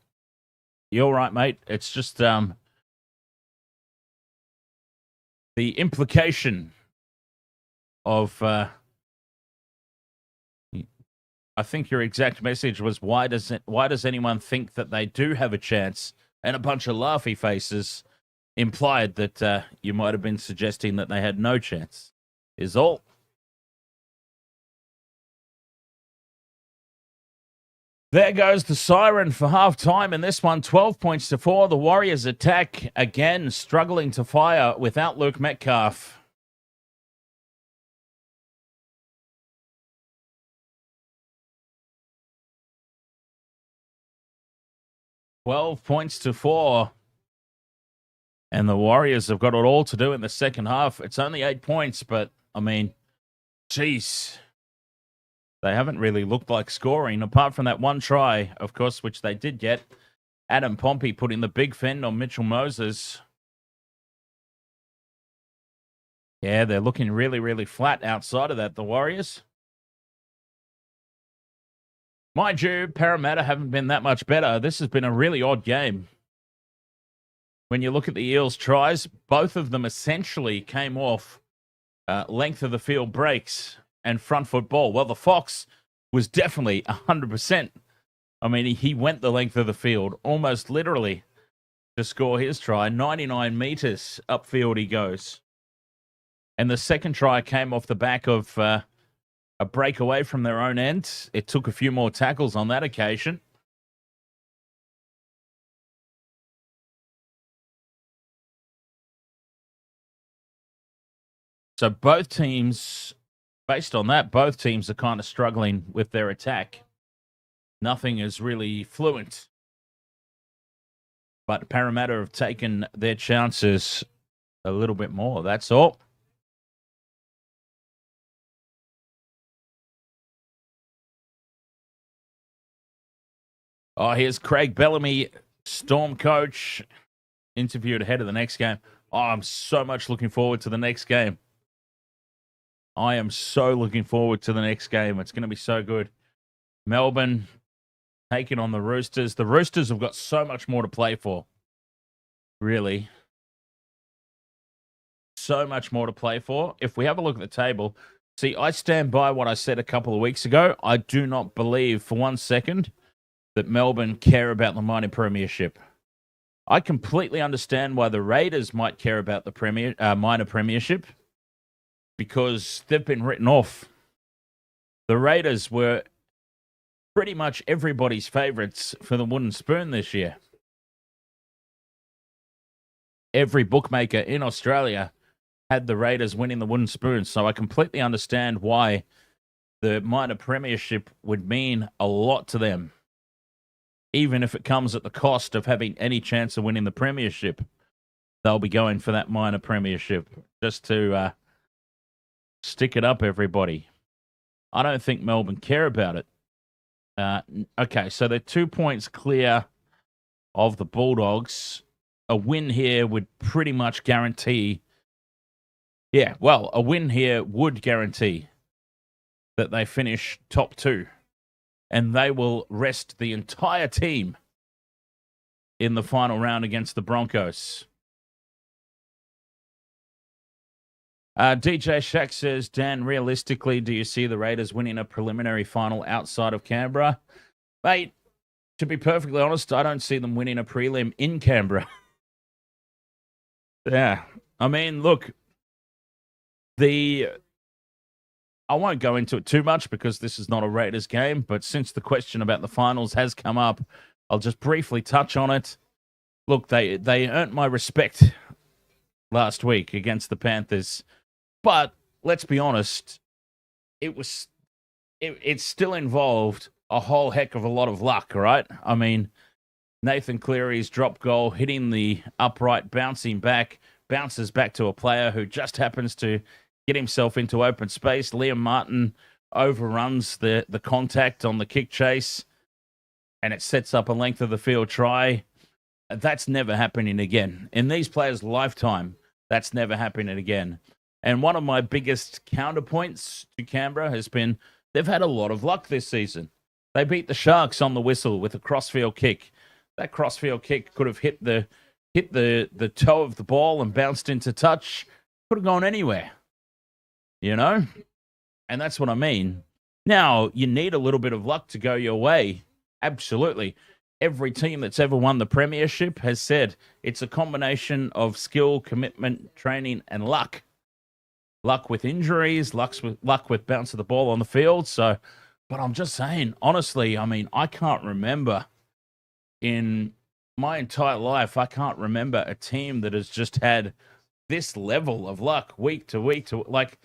You're right, mate. It's just the implication of I think your exact message was, why does anyone think that they do have a chance? And a bunch of laughy faces implied that you might have been suggesting that they had no chance, is all. There goes the siren for halftime in this one. 12 points to 4. The Warriors attack again, struggling to fire without Luke Metcalf. "12 points to 4. And the Warriors have got it all to do in the second half. It's only 8 points, but, I mean, jeez. They haven't really looked like scoring, apart from that one try, of course, which they did get. Adam Pompey putting the big fend on Mitchell Moses. Yeah, they're looking really, really flat outside of that, the Warriors. Mind you, Parramatta haven't been that much better. This has been a really odd game. When you look at the Eels' tries, both of them essentially came off length of the field breaks. and front foot ball. Well, the Fox was definitely 100%. I mean, he went the length of the field, almost literally, to score his try. 99 meters upfield he goes. And the second try came off the back of a breakaway from their own end. It took a few more tackles on that occasion. So both teams, based on that, both teams are kind of struggling with their attack. Nothing is really fluent. But Parramatta have taken their chances a little bit more. That's all. Oh, here's Craig Bellamy, Storm coach, interviewed ahead of the next game. Oh, I'm so much looking forward to the next game. I am so looking forward to the next game. It's going to be so good. Melbourne taking on the Roosters. The Roosters have got so much more to play for. Really. So much more to play for. If we have a look at the table, see, I stand by what I said a couple of weeks ago. I do not believe for 1 second that Melbourne care about the minor premiership. I completely understand why the Raiders might care about the minor premiership, because they've been written off. The Raiders were pretty much everybody's favourites for the wooden spoon this year. Every bookmaker in Australia had the Raiders winning the wooden spoon, so I completely understand why the minor premiership would mean a lot to them, even if it comes at the cost of having any chance of winning the premiership. They'll be going for that minor premiership just to stick it up, everybody. I don't think Melbourne care about it. Okay, so they're 2 points clear of the Bulldogs. A win here would pretty much guarantee... a win here would guarantee that they finish top 2. And they will rest the entire team in the final round against the Broncos. DJ Shack says, Dan, realistically, do you see the Raiders winning a preliminary final outside of Canberra? Mate, to be perfectly honest, I don't see them winning a prelim in Canberra. Yeah. I mean, look, I won't go into it too much because this is not a Raiders game, but since the question about the finals has come up, I'll just briefly touch on it. Look, they earned my respect last week against the Panthers. But let's be honest, it still involved a whole heck of a lot of luck, right? I mean, Nathan Cleary's drop goal hitting the upright, bounces back to a player who just happens to get himself into open space. Liam Martin overruns the contact on the kick chase, and it sets up a length of the field try. That's never happening again. In these players' lifetime, that's never happening again. And one of my biggest counterpoints to Canberra has been they've had a lot of luck this season. They beat the Sharks on the whistle with a crossfield kick. That crossfield kick could have hit the toe of the ball and bounced into touch. Could have gone anywhere, you know? And that's what I mean. Now, you need a little bit of luck to go your way. Absolutely. Every team that's ever won the premiership has said it's a combination of skill, commitment, training, and luck. Luck with injuries, luck with bounce of the ball on the field. So, but I'm just saying, honestly, I mean, I can't remember in my entire life, I can't remember a team that has just had this level of luck week to week like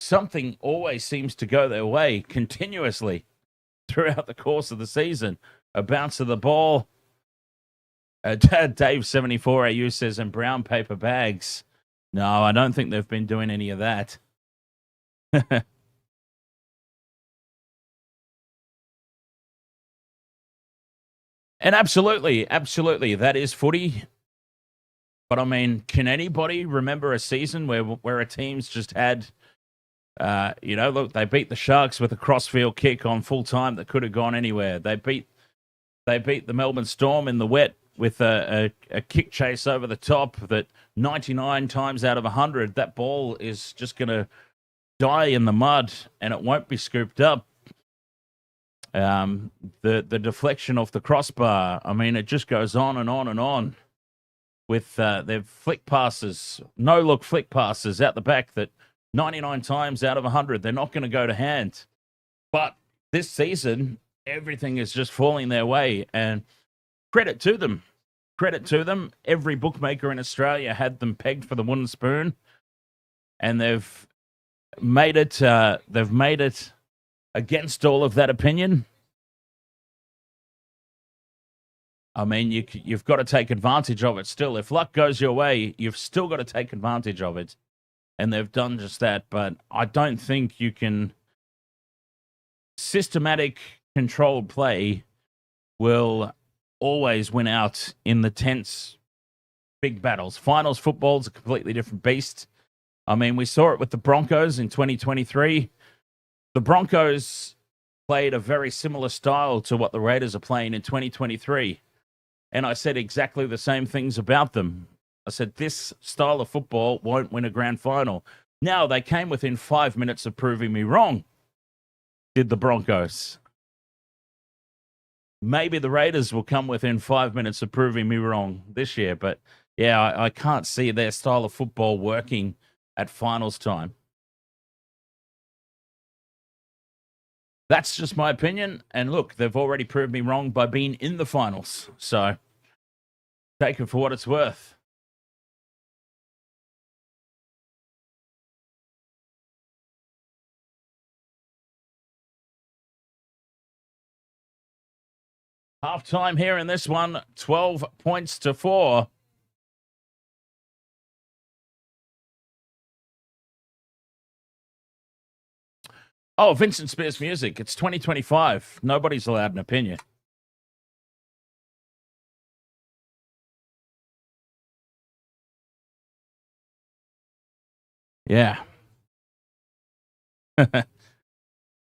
something always seems to go their way continuously throughout the course of the season. A bounce of the ball. Dave74AU says, and brown paper bags. No, I don't think they've been doing any of that. And absolutely, that is footy. But I mean, can anybody remember a season where a team's just had, look, they beat the Sharks with a crossfield kick on full time that could have gone anywhere. They beat the Melbourne Storm in the wet with a kick chase over the top that 99 times out of 100, that ball is just going to die in the mud and it won't be scooped up. The deflection off the crossbar, I mean, it just goes on and on and on with their flick passes, no-look flick passes out the back that 99 times out of 100, they're not going to go to hand. But this season, everything is just falling their way, and credit to them. Credit to them. Every bookmaker in Australia had them pegged for the wooden spoon, and they've made it. They've made it against all of that opinion. I mean, you've got to take advantage of it still. If luck goes your way, you've still got to take advantage of it, and they've done just that. But I don't think you can. Systematic, controlled play will always win out in the tense, big battles. Finals football is a completely different beast. I mean, we saw it with the Broncos in 2023. The Broncos played a very similar style to what the Raiders are playing in 2023. And I said exactly the same things about them. I said, this style of football won't win a grand final. Now, they came within 5 minutes of proving me wrong, did the Broncos. Maybe the Raiders will come within 5 minutes of proving me wrong this year. But, yeah, I can't see their style of football working at finals time. That's just my opinion. And look, they've already proved me wrong by being in the finals. So take it for what it's worth. Half time here in this one, 12 points to 4. Oh, Vincent Spears music. It's 2025. Nobody's allowed an opinion. Yeah.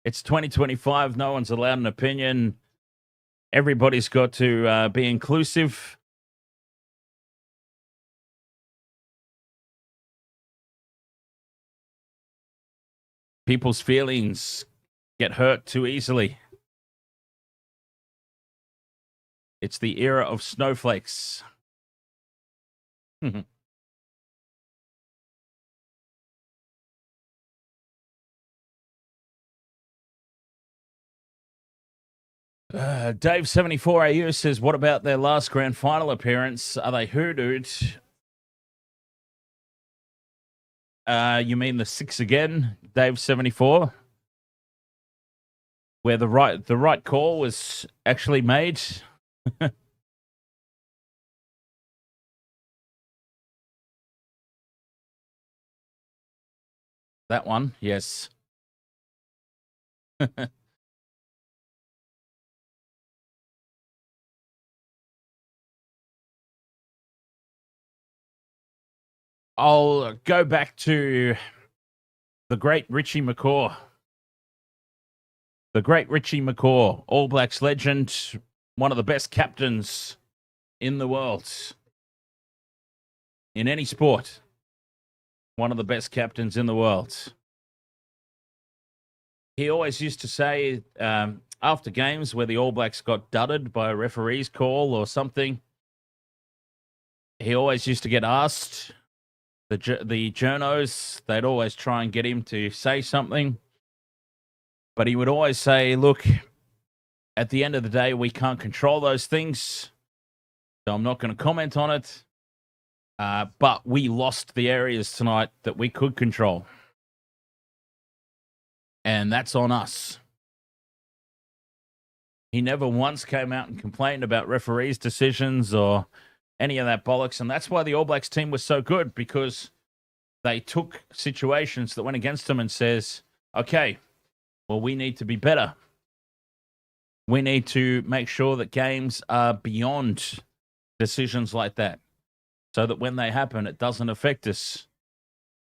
It's 2025. No one's allowed an opinion. Everybody's got to be inclusive. People's feelings get hurt too easily. It's the era of snowflakes. Dave74AU says, what about their last grand final appearance? Are they hoodooed? You mean the 6 again, Dave74? Where the right call was actually made? That one, yes. I'll go back to the great Richie McCaw. The great Richie McCaw, All Blacks legend, one of the best captains in the world. In any sport, one of the best captains in the world. He always used to say, after games where the All Blacks got dudded by a referee's call or something, he always used to get asked, the journos, they'd always try and get him to say something. But he would always say, look, at the end of the day, we can't control those things, so I'm not going to comment on it. But we lost the areas tonight that we could control. And that's on us. He never once came out and complained about referees' decisions or any of that bollocks. And that's why the All Blacks team was so good, because they took situations that went against them and says, okay, well, we need to be better. We need to make sure that games are beyond decisions like that, so that when they happen, it doesn't affect us.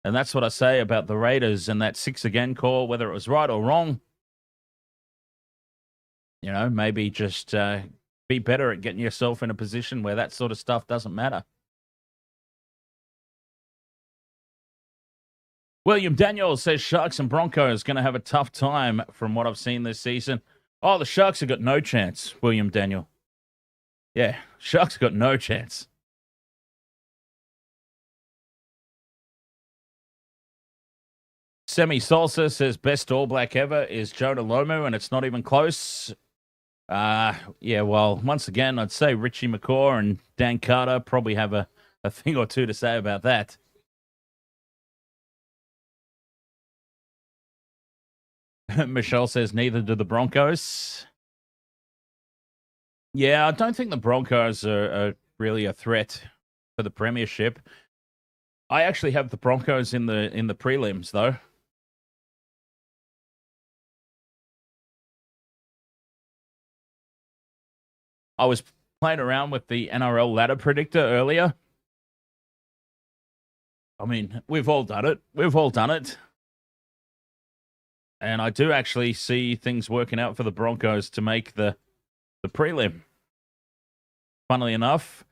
And that's what I say about the Raiders and that 6 again call, whether it was right or wrong. You know, maybe just be better at getting yourself in a position where that sort of stuff doesn't matter. William Daniel says Sharks and Broncos going to have a tough time from what I've seen this season. Oh, the Sharks have got no chance, William Daniel. Yeah, Sharks got no chance. Semi Salsa says best All Black ever is Jonah Lomu, and it's not even close. Yeah, well, once again, I'd say Richie McCaw and Dan Carter probably have a thing or two to say about that. Michelle says neither do the Broncos. Yeah, I don't think the Broncos are really a threat for the premiership. I actually have the Broncos in the prelims, though. I was playing around with the NRL ladder predictor earlier. I mean, we've all done it. We've all done it. And I do actually see things working out for the Broncos to make the prelim. Funnily enough,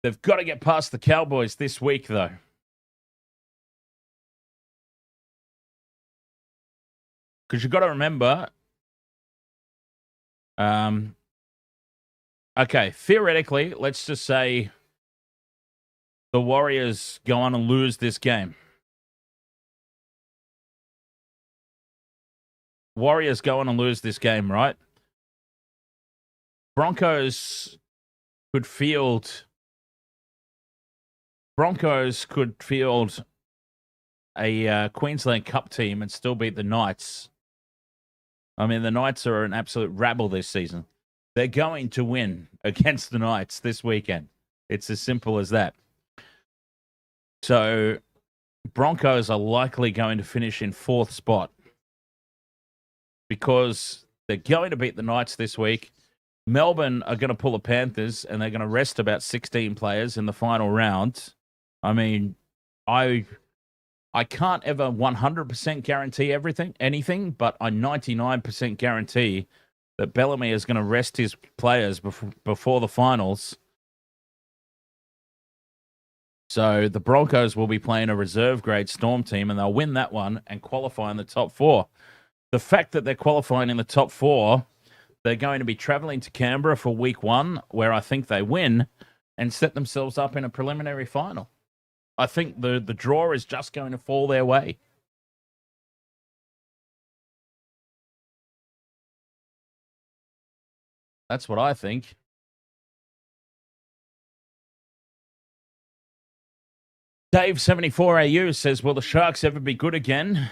they've got to get past the Cowboys this week, though. Because you've got to remember, okay, theoretically, let's just say the Warriors go on and lose this game. Warriors go on and lose this game, right? Broncos could field a Queensland Cup team and still beat the Knights. I mean, the Knights are an absolute rabble this season. They're going to win against the Knights this weekend. It's as simple as that. So, Broncos are likely going to finish in 4th spot because they're going to beat the Knights this week. Melbourne are going to pull the Panthers, and they're going to rest about 16 players in the final round. I mean, I can't ever 100% guarantee anything, but I 99% guarantee that Bellamy is going to rest his players before the finals. So the Broncos will be playing a reserve-grade Storm team, and they'll win that one and qualify in the top 4. The fact that they're qualifying in the top 4, they're going to be traveling to Canberra for week 1, where I think they win, and set themselves up in a preliminary final. I think the draw is just going to fall their way. That's what I think. Dave74AU says, will the Sharks ever be good again?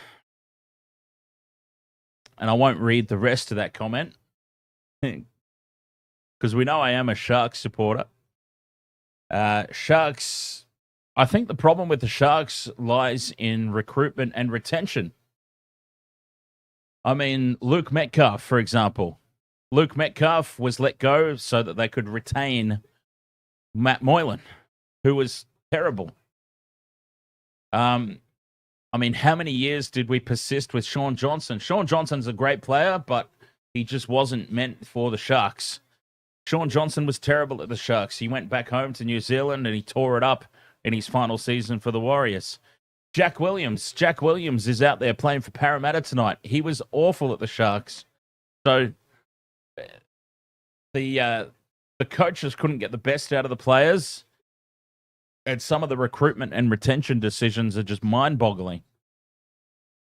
And I won't read the rest of that comment because we know I am a Sharks supporter. Sharks, I think the problem with the Sharks lies in recruitment and retention. I mean, Luke Metcalf, for example. Luke Metcalf was let go so that they could retain Matt Moylan, who was terrible. I mean, how many years did we persist with Sean Johnson? Sean Johnson's a great player, but he just wasn't meant for the Sharks. Sean Johnson was terrible at the Sharks. He went back home to New Zealand and he tore it up in his final season for the Warriors. Jack Williams is out there playing for Parramatta tonight. He was awful at the Sharks. So the coaches couldn't get the best out of the players. And some of the recruitment and retention decisions are just mind-boggling.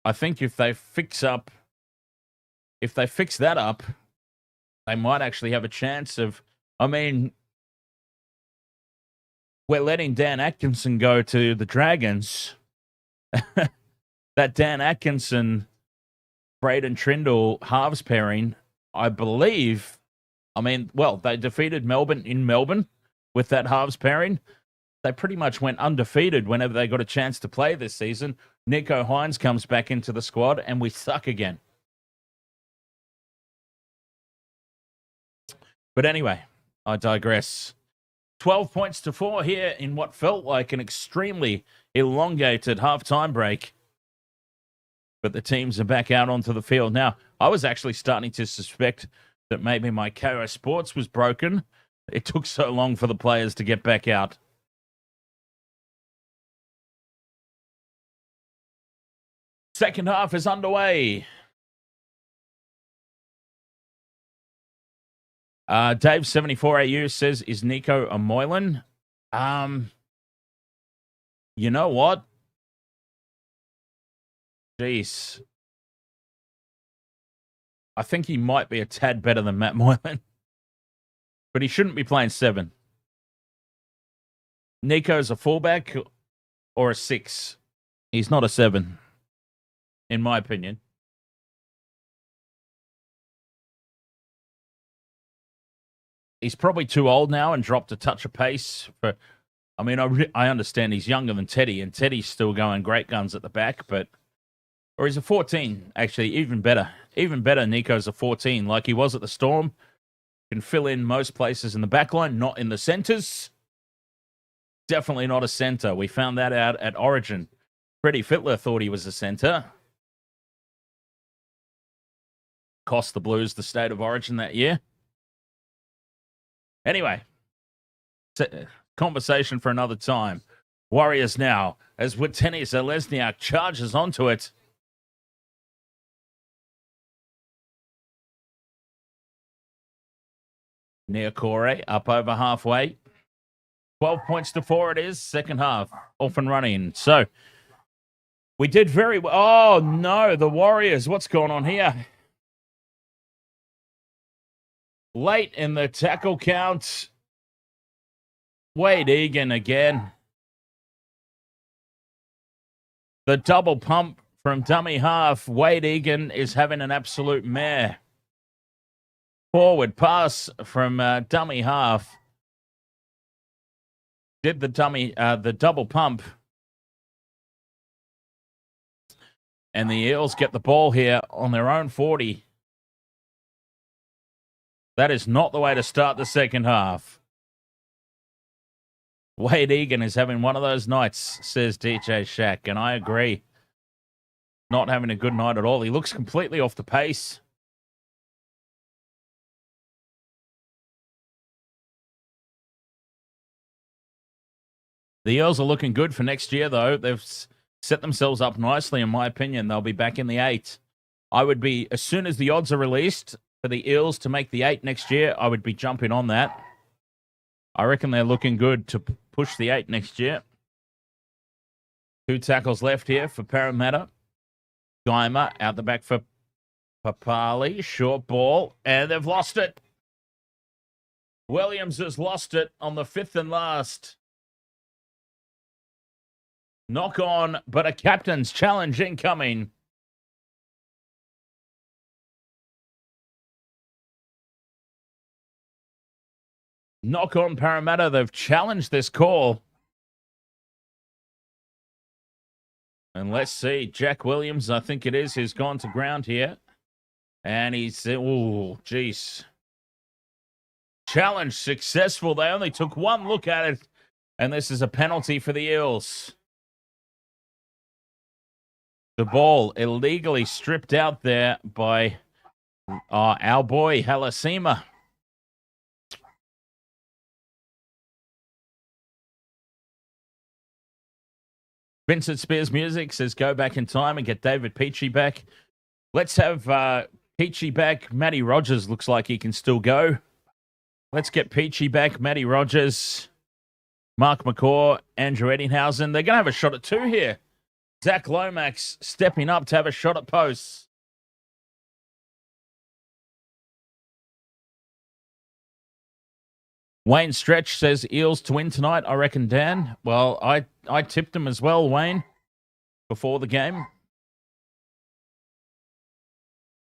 I think if they fix that up, they might actually have a chance of. I mean, we're letting Dan Atkinson go to the Dragons. That Dan Atkinson, Braden Trindle halves pairing, I believe. I mean, well, they defeated Melbourne in Melbourne with that halves pairing. They pretty much went undefeated whenever they got a chance to play this season. Nico Hines comes back into the squad, and we suck again. But anyway, I digress. 12 points to 4 here in what felt like an extremely elongated halftime break. But the teams are back out onto the field. Now, I was actually starting to suspect that maybe my KO Sports was broken. It took so long for the players to get back out. Second half is underway. Dave 74AU says, is Nico a Moylan? You know what? Jeez. I think he might be a tad better than Matt Moylan. But he shouldn't be playing 7. Nico's a fullback or a 6. He's not a 7, in my opinion. He's probably too old now and dropped a touch of pace. I understand he's younger than Teddy, and Teddy's still going great guns at the back, or he's a 14, actually, even better. Even better, Nico's a 14, like he was at the Storm. Can fill in most places in the back line, not in the centres. Definitely not a centre. We found that out at Origin. Freddie Fittler thought he was a centre. Cost the Blues the state of origin that year. Anyway, conversation for another time. Warriors now, as Witeni Zelezniak charges onto it. Niokore up over halfway. 12 points to 4 it is. Second half, off and running. So, we did very well. Oh, no, the Warriors. What's going on here? Late in the tackle count. Wade Egan again. The double pump from dummy half. Wade Egan is having an absolute mare. Forward pass from dummy half. Did the double pump. And the Eels get the ball here on their own 40. That is not the way to start the second half. Wade Egan is having one of those nights, says DJ Shaq, and I agree. Not having a good night at all. He looks completely off the pace. The Eels are looking good for next year, though. They've set themselves up nicely, in my opinion. They'll be back in the 8. I would be, as soon as the odds are released for the Eels to make the 8 next year, I would be jumping on that. I reckon they're looking good to push the 8 next year. 2 tackles left here for Parramatta. Geimer out the back for Papali. Short ball, and they've lost it. Williams has lost it on the 5th and last. Knock on, but a captain's challenge incoming. Knock on Parramatta. They've challenged this call. And let's see. Jack Williams, I think it is, who's gone to ground here. And he's, oh, jeez. Challenge successful. They only took one look at it. And this is a penalty for the Eels. The ball illegally stripped out there by our boy, Halasima. Vincent Spears Music says, go back in time and get David Peachy back. Let's have Peachy back. Matty Rogers looks like he can still go. Let's get Peachy back. Matty Rogers, Mark McCaw, Andrew Eddinghausen. They're going to have a shot at 2 here. Zach Lomax stepping up to have a shot at posts. Wayne Stretch says Eels to win tonight, I reckon, Dan. Well, I tipped them as well, Wayne, before the game.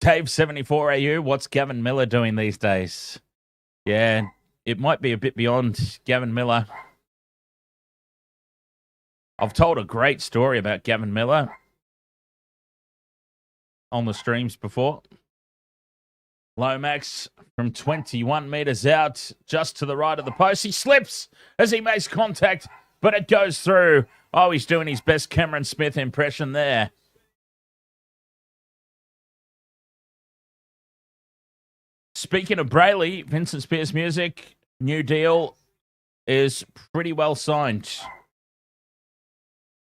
Dave74AU, what's Gavin Miller doing these days? Yeah, it might be a bit beyond Gavin Miller. I've told a great story about Gavin Miller on the streams before. Lomax from 21 metres out, just to the right of the post. He slips as he makes contact, but it goes through. Oh, he's doing his best Cameron Smith impression there. Speaking of Brayley, Vincent Spears Music, new deal is pretty well signed.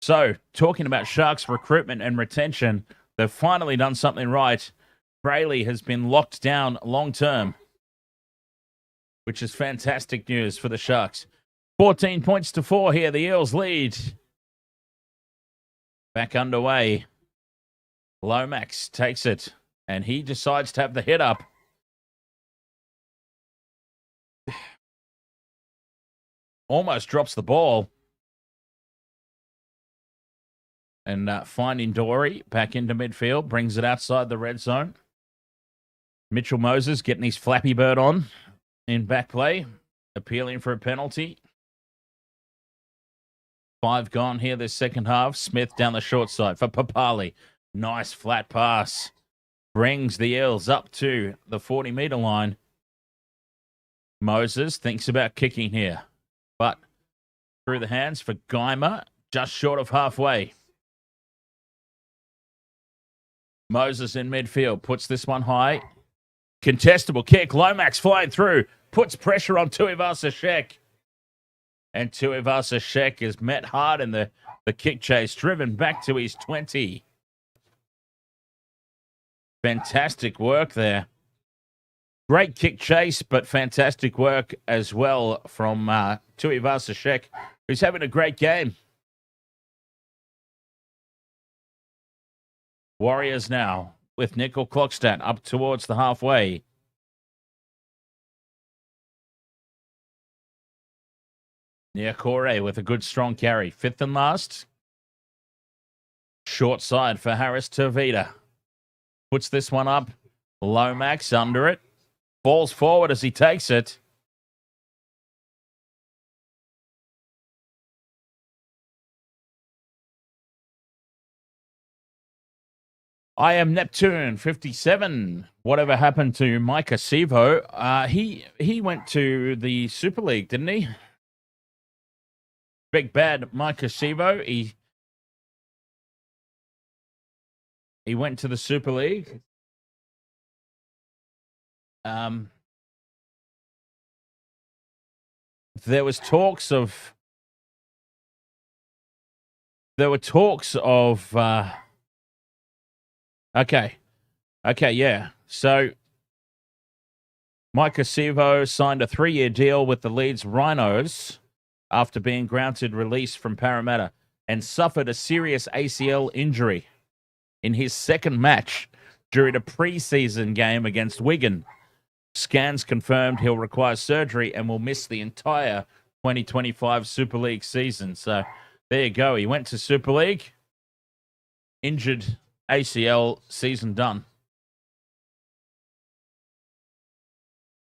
So, talking about Sharks recruitment and retention, they've finally done something right. Brayley has been locked down long term, which is fantastic news for the Sharks. 14 points to 4 here. The Eels lead. Back underway. Lomax takes it, and he decides to have the hit up. Almost drops the ball. And finding Dory back into midfield, brings it outside the red zone. Mitchell Moses getting his Flappy Bird on in back play, appealing for a penalty. 5 gone here this second half. Smith down the short side for Papali. Nice flat pass. Brings the Eels up to the 40-meter line. Moses thinks about kicking here, but through the hands for Geimer, just short of halfway. Moses in midfield, puts this one high. Contestable kick, Lomax flying through, puts pressure on Tuivasa-Sheck. And Tuivasa-Sheck is met hard in the kick chase, driven back to his 20. Fantastic work there. Great kick chase, but fantastic work as well from Tuivasa-Sheck, who's having a great game. Warriors now with Nickel Clockstadt up towards the halfway. Niakore with a good strong carry. 5th and last. Short side for Harris Tervita. Puts this one up. Lomax under it. Falls forward as he takes it. I am Neptune 57. Whatever happened to Micah Sivo? He went to the Super League, didn't he? Big bad Micah Sivo. He went to the Super League. There were talks of. Okay, yeah. So, Micah Sivo signed a 3-year deal with the Leeds Rhinos after being granted release from Parramatta and suffered a serious ACL injury in his second match during a preseason game against Wigan. Scans confirmed he'll require surgery and will miss the entire 2025 Super League season. So, there you go. He went to Super League, injured ACL, season done.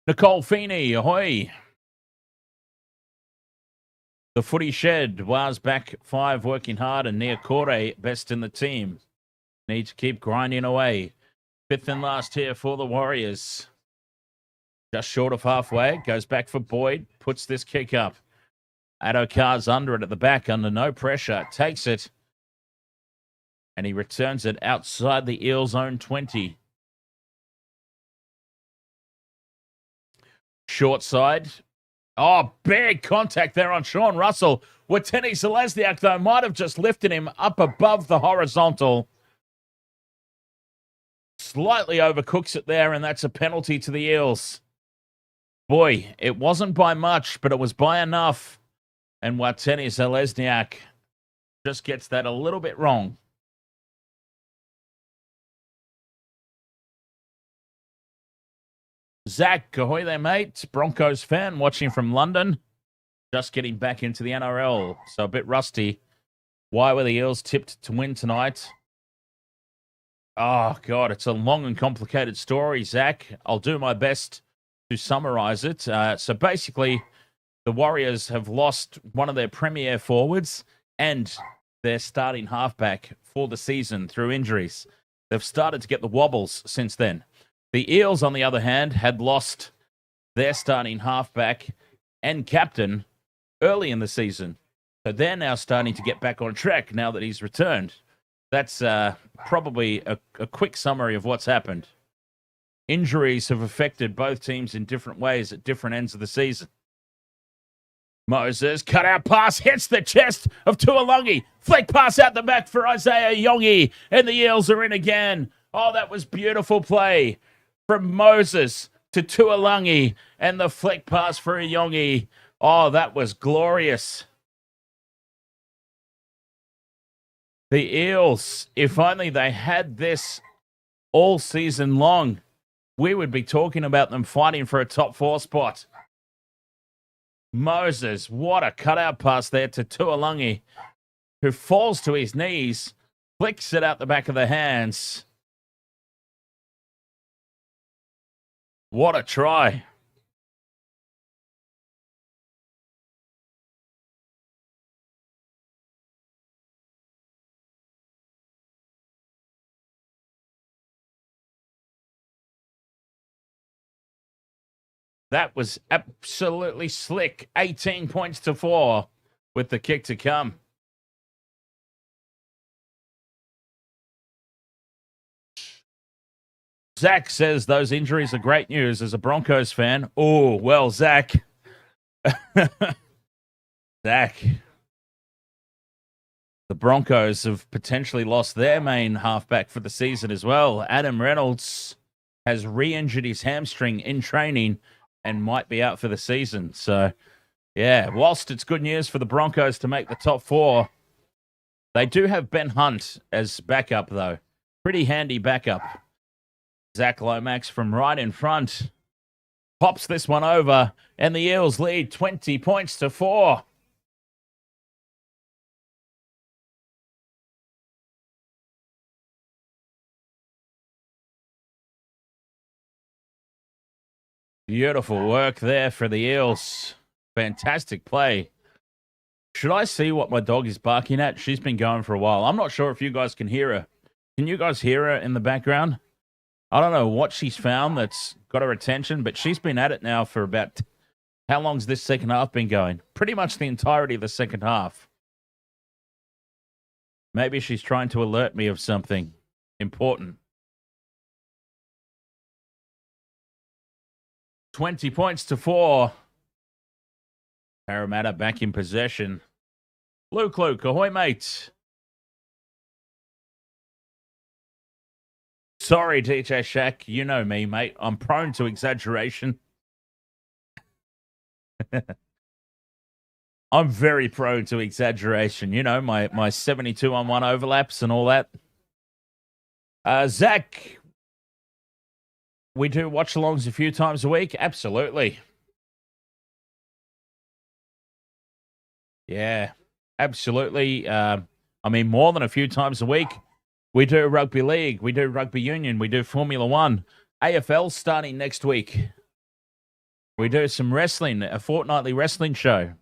Nicole Feeney, ahoy. The footy shed was back 5 working hard, and Niakore best in the team. Need to keep grinding away. 5th and last here for the Warriors. Just short of halfway. Goes back for Boyd. Puts this kick up. Adokar's under it at the back, under no pressure. Takes it. And he returns it outside the Eels' own 20. Short side. Oh, big contact there on Sean Russell. Watene Zelezniak, though, might have just lifted him up above the horizontal. Slightly overcooks it there, and that's a penalty to the Eels. Boy, it wasn't by much, but it was by enough. And Watene Zelezniak just gets that a little bit wrong. Zach, ahoy there, mate. Broncos fan watching from London. Just getting back into the NRL, so a bit rusty. Why were the Eels tipped to win tonight? Oh, God, it's a long and complicated story, Zach. I'll do my best to summarize it. So basically, the Warriors have lost one of their premier forwards and their starting halfback for the season through injuries. They've started to get the wobbles since then. The Eels, on the other hand, had lost their starting halfback and captain early in the season. So they're now starting to get back on track now that he's returned. That's probably a quick summary of what's happened. Injuries have affected both teams in different ways at different ends of the season. Moses, cut out pass, hits the chest of Tuolungi. Flick pass out the back for Isaiah Yongi, and the Eels are in again. Oh, that was beautiful play from Moses to Tuolungi, and the flick pass for Yongi. Oh, that was glorious. The Eels, if only they had this all season long, we would be talking about them fighting for a top 4 spot. Moses, what a cutout pass there to Tuolungi, who falls to his knees, flicks it out the back of the hands. What a try. That was absolutely slick. 18 points to 4 with the kick to come. Zach says those injuries are great news as a Broncos fan. Oh, well, Zach. Zach. The Broncos have potentially lost their main halfback for the season as well. Adam Reynolds has re-injured his hamstring in training and might be out for the season. So, yeah, whilst it's good news for the Broncos to make the top 4, they do have Ben Hunt as backup, though. Pretty handy backup. Zach Lomax from right in front pops this one over, and the Eels lead 20 points to 4. Beautiful work there for the Eels. Fantastic play. Should I see what my dog is barking at? She's been going for a while. I'm not sure if you guys can hear her. Can you guys hear her in the background? I don't know what she's found that's got her attention, but she's been at it now for about... How long's this second half been going? Pretty much the entirety of the second half. Maybe she's trying to alert me of something important. 20 points to 4. Parramatta back in possession. Luke, ahoy, mate. Sorry, DJ Shaq. You know me, mate. I'm prone to exaggeration. I'm very prone to exaggeration. You know, my 72-on-1 overlaps and all that. Zach, we do watch-alongs a few times a week? Absolutely. Yeah, absolutely. I mean, more than a few times a week. We do rugby league. We do rugby union. We do Formula 1. AFL starting next week. We do some wrestling, a fortnightly wrestling show.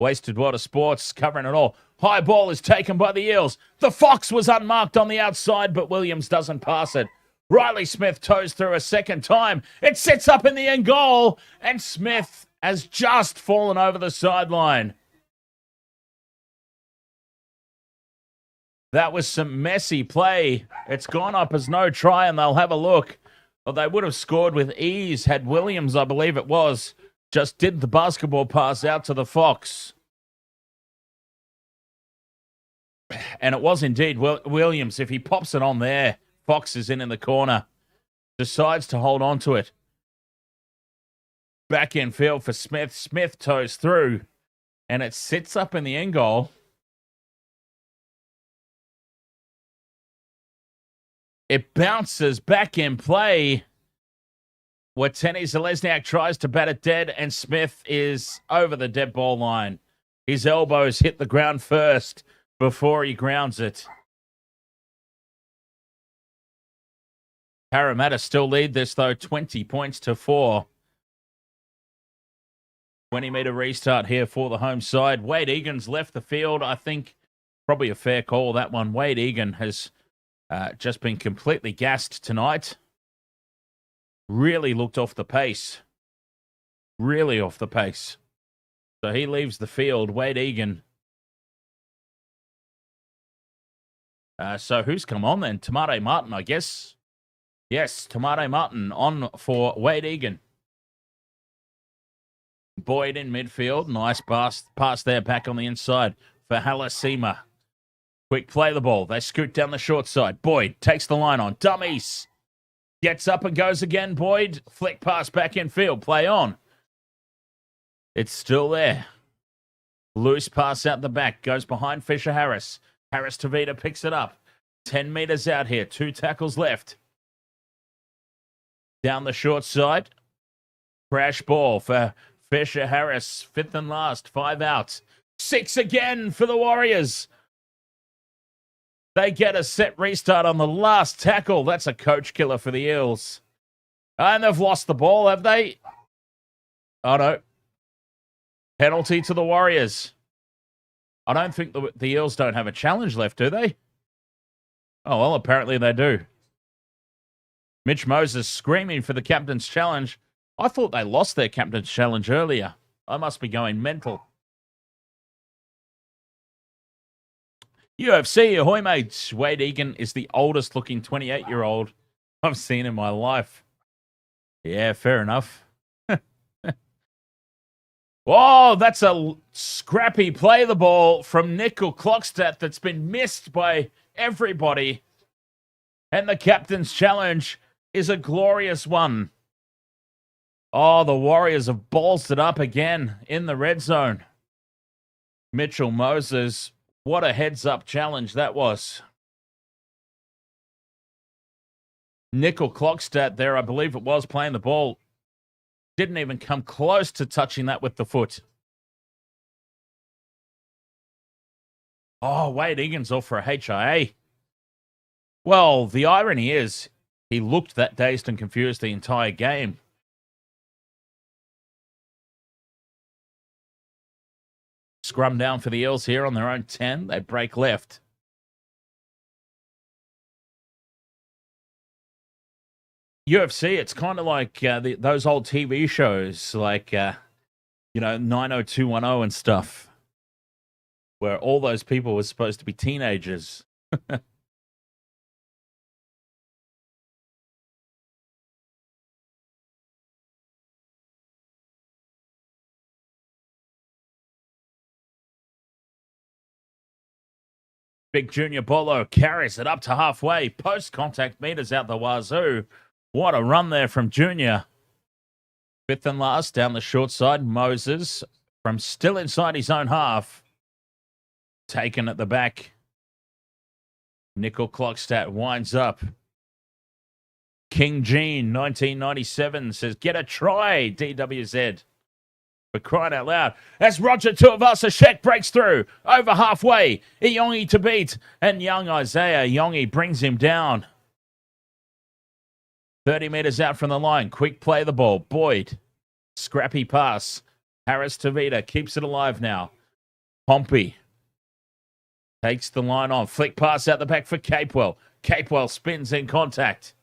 Wasted Water Sports, covering it all. High ball is taken by the Eels. The Fox was unmarked on the outside, but Williams doesn't pass it. Riley Smith toes through a second time. It sits up in the end goal, and Smith has just fallen over the sideline. That was some messy play. It's gone up as no try, and they'll have a look. Well, they would have scored with ease had Williams, I believe it was, just did the basketball pass out to the Fox. And it was indeed Williams. If he pops it on there, Fox is in the corner. Decides to hold on to it. Back in field for Smith. Smith toes through. And it sits up in the end goal. It bounces back in play. Watene Zalesniak tries to bat it dead, and Smith is over the dead ball line. His elbows hit the ground first before he grounds it. Parramatta still lead this, though, 20 points to 4. 20-meter restart here for the home side. Wade Egan's left the field. I think probably a fair call, that one. Wade Egan has just been completely gassed tonight. Really looked off the pace. Really off the pace. So he leaves the field. Wade Egan. So who's come on then? Tamare Martin, I guess. Yes, Tamare Martin on for Wade Egan. Boyd in midfield. Nice pass there back on the inside for Halasima. Quick play the ball. They scoot down the short side. Boyd takes the line on. Dummies. Gets up and goes again, Boyd. Flick pass back in field. Play on. It's still there. Loose pass out the back. Goes behind Fisher Harris. Harris Tavita picks it up. 10 meters out here. 2 tackles left. Down the short side. Crash ball for Fisher Harris. 5th and last. 5 out. 6 again for the Warriors. They get a set restart on the last tackle. That's a coach killer for the Eels. And they've lost the ball, have they? Oh, no. Penalty to the Warriors. I don't think the Eels don't have a challenge left, do they? Oh, well, apparently they do. Mitch Moses screaming for the captain's challenge. I thought they lost their captain's challenge earlier. I must be going mental. UFC, ahoy mates. Wade Egan is the oldest looking 28-year-old I've seen in my life. Yeah, fair enough. Oh, that's a scrappy play the ball from Nickel Clockstadt that's been missed by everybody. And the captain's challenge is a glorious one. Oh, the Warriors have ballsed it up again in the red zone. Mitchell Moses, what a heads-up challenge that was. Nickel Clockstadt there, I believe it was, playing the ball. Didn't even come close to touching that with the foot. Oh, Wade Egan's off for a HIA. Well, the irony is he looked that dazed and confused the entire game. Scrum down for the Eels here on their own 10. They break left. UFC, it's kind of like those old TV shows like, 90210 and stuff, where all those people were supposed to be teenagers. Big Junior Bolo carries it up to halfway. Post-contact meters out the wazoo. What a run there from Junior. 5th and last down the short side. Moses from still inside his own half. Taken at the back. Nickel Clockstadt winds up. King Gene, 1997, says, get a try, DWZ. For crying out loud. As Roger Tuivasa-Sheck breaks through. Over halfway. Iongi to beat. And young Isaiah Iongi brings him down. 30 meters out from the line. Quick play the ball. Boyd. Scrappy pass. Harris Tavita keeps it alive now. Pompey. Takes the line on. Flick pass out the back for Capewell. Capewell spins in contact.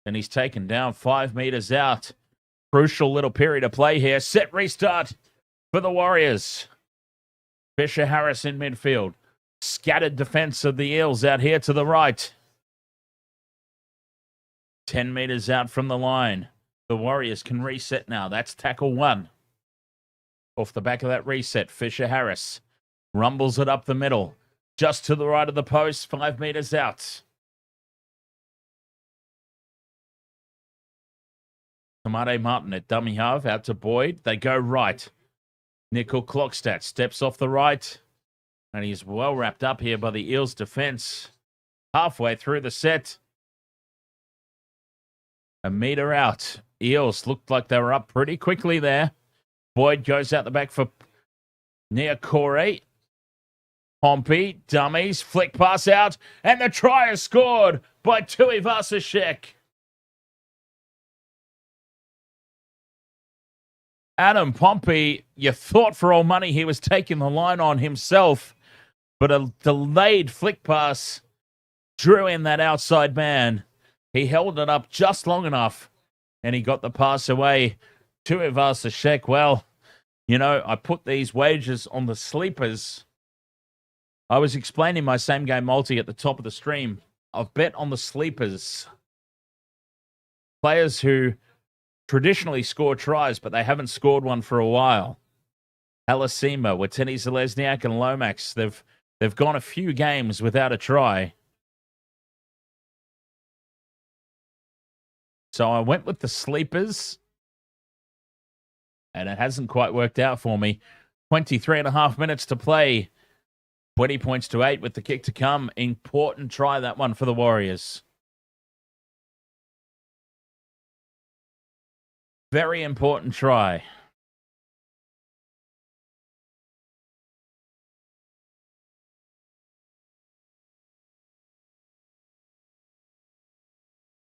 And he's taken down 5 meters out. Crucial little period of play here. Set restart for the Warriors. Fisher Harris in midfield. Scattered defense of the Eels out here to the right. 10 meters out from the line. The Warriors can reset now. That's tackle 1. Off the back of that reset, Fisher Harris rumbles it up the middle. Just to the right of the post, 5 meters out. Tamade Martin at dummy half, out to Boyd. They go right. Nickel Clockstadt steps off the right. And he's well wrapped up here by the Eels defense. Halfway through the set. A meter out. Eels looked like they were up pretty quickly there. Boyd goes out the back for Niakore. Pompey, dummies, flick pass out. And the try is scored by Tuivasa-Sheck. Adam Pompey, you thought for all money he was taking the line on himself, but a delayed flick pass drew in that outside man. He held it up just long enough, and he got the pass away. Tuivasa-Sheck, well, I put these wagers on the sleepers. I was explaining my same-game multi at the top of the stream. I've bet on the sleepers. Players who traditionally score tries, but they haven't scored one for a while. Halasima, Wateni Zalesniak, and Lomax, they've gone a few games without a try. So I went with the sleepers, and it hasn't quite worked out for me. 23 and a half minutes to play. 20 points to 8 with the kick to come. Important try, that one for the Warriors. Very important try.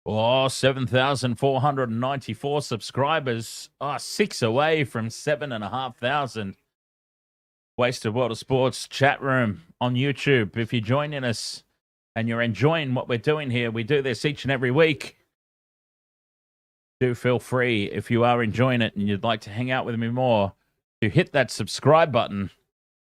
Oh, 7,494 subscribers. 6 away from 7,500. Wasted World of Sports chat room on YouTube. If you're joining us and you're enjoying what we're doing here, we do this each and every week. Do feel free, if you are enjoying it and you'd like to hang out with me more, to hit that subscribe button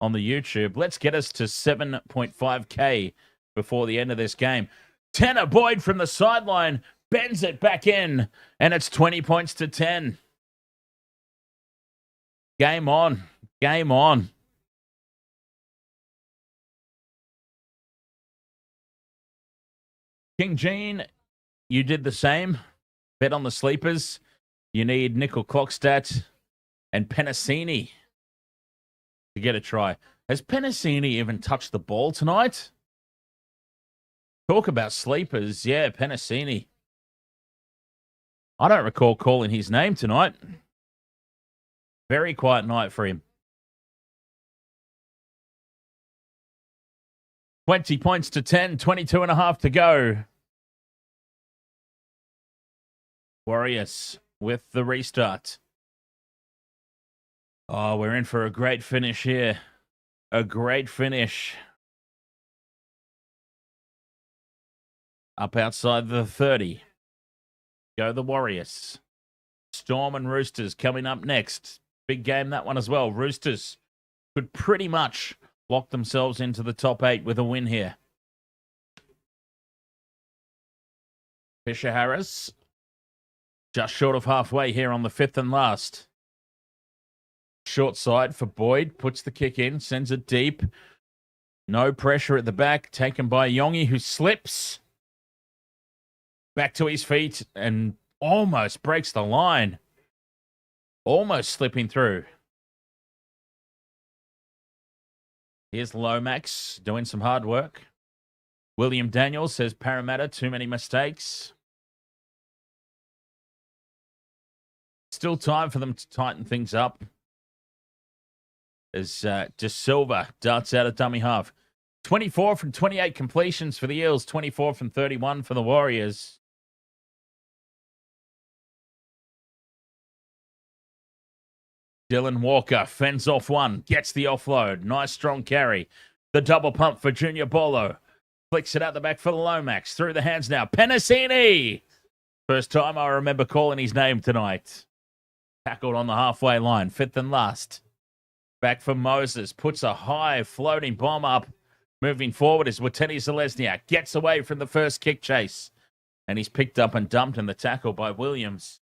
on the YouTube. Let's get us to 7.5K before the end of this game. Tanner Boyd from the sideline bends it back in, and it's 20 points to 10. Game on. Game on. King Gene, you did the same. Bet on the sleepers. You need Nickel Clockstat and Penasini to get a try. Has Penasini even touched the ball tonight? Talk about sleepers. Yeah, Penasini. I don't recall calling his name tonight. Very quiet night for him. 20 points to 10, 22 and a half to go. Warriors with the restart. Oh, we're in for a great finish here. A great finish. Up outside the 30. Go the Warriors. Storm and Roosters coming up next. Big game, that one as well. Roosters could pretty much lock themselves into the top 8 with a win here. Fisher Harris, just short of halfway here on the 5th and last. Short side for Boyd, puts the kick in, sends it deep. No pressure at the back, taken by Yongi, who slips. Back to his feet and almost breaks the line. Almost slipping through. Here's Lomax doing some hard work. William Daniels says Parramatta, too many mistakes. Still time for them to tighten things up. As De Silva darts out of dummy half. 24 from 28 completions for the Eels. 24 from 31 for the Warriors. Dylan Walker fends off one. Gets the offload. Nice strong carry. The double pump for Junior Bolo. Flicks it out the back for the Lomax. Through the hands now. Penasini! First time I remember calling his name tonight. Tackled on the halfway line. 5th and last. Back for Moses. Puts a high floating bomb up. Moving forward is Wateni Zalesniak. Gets away from the first kick chase. And he's picked up and dumped in the tackle by Williams.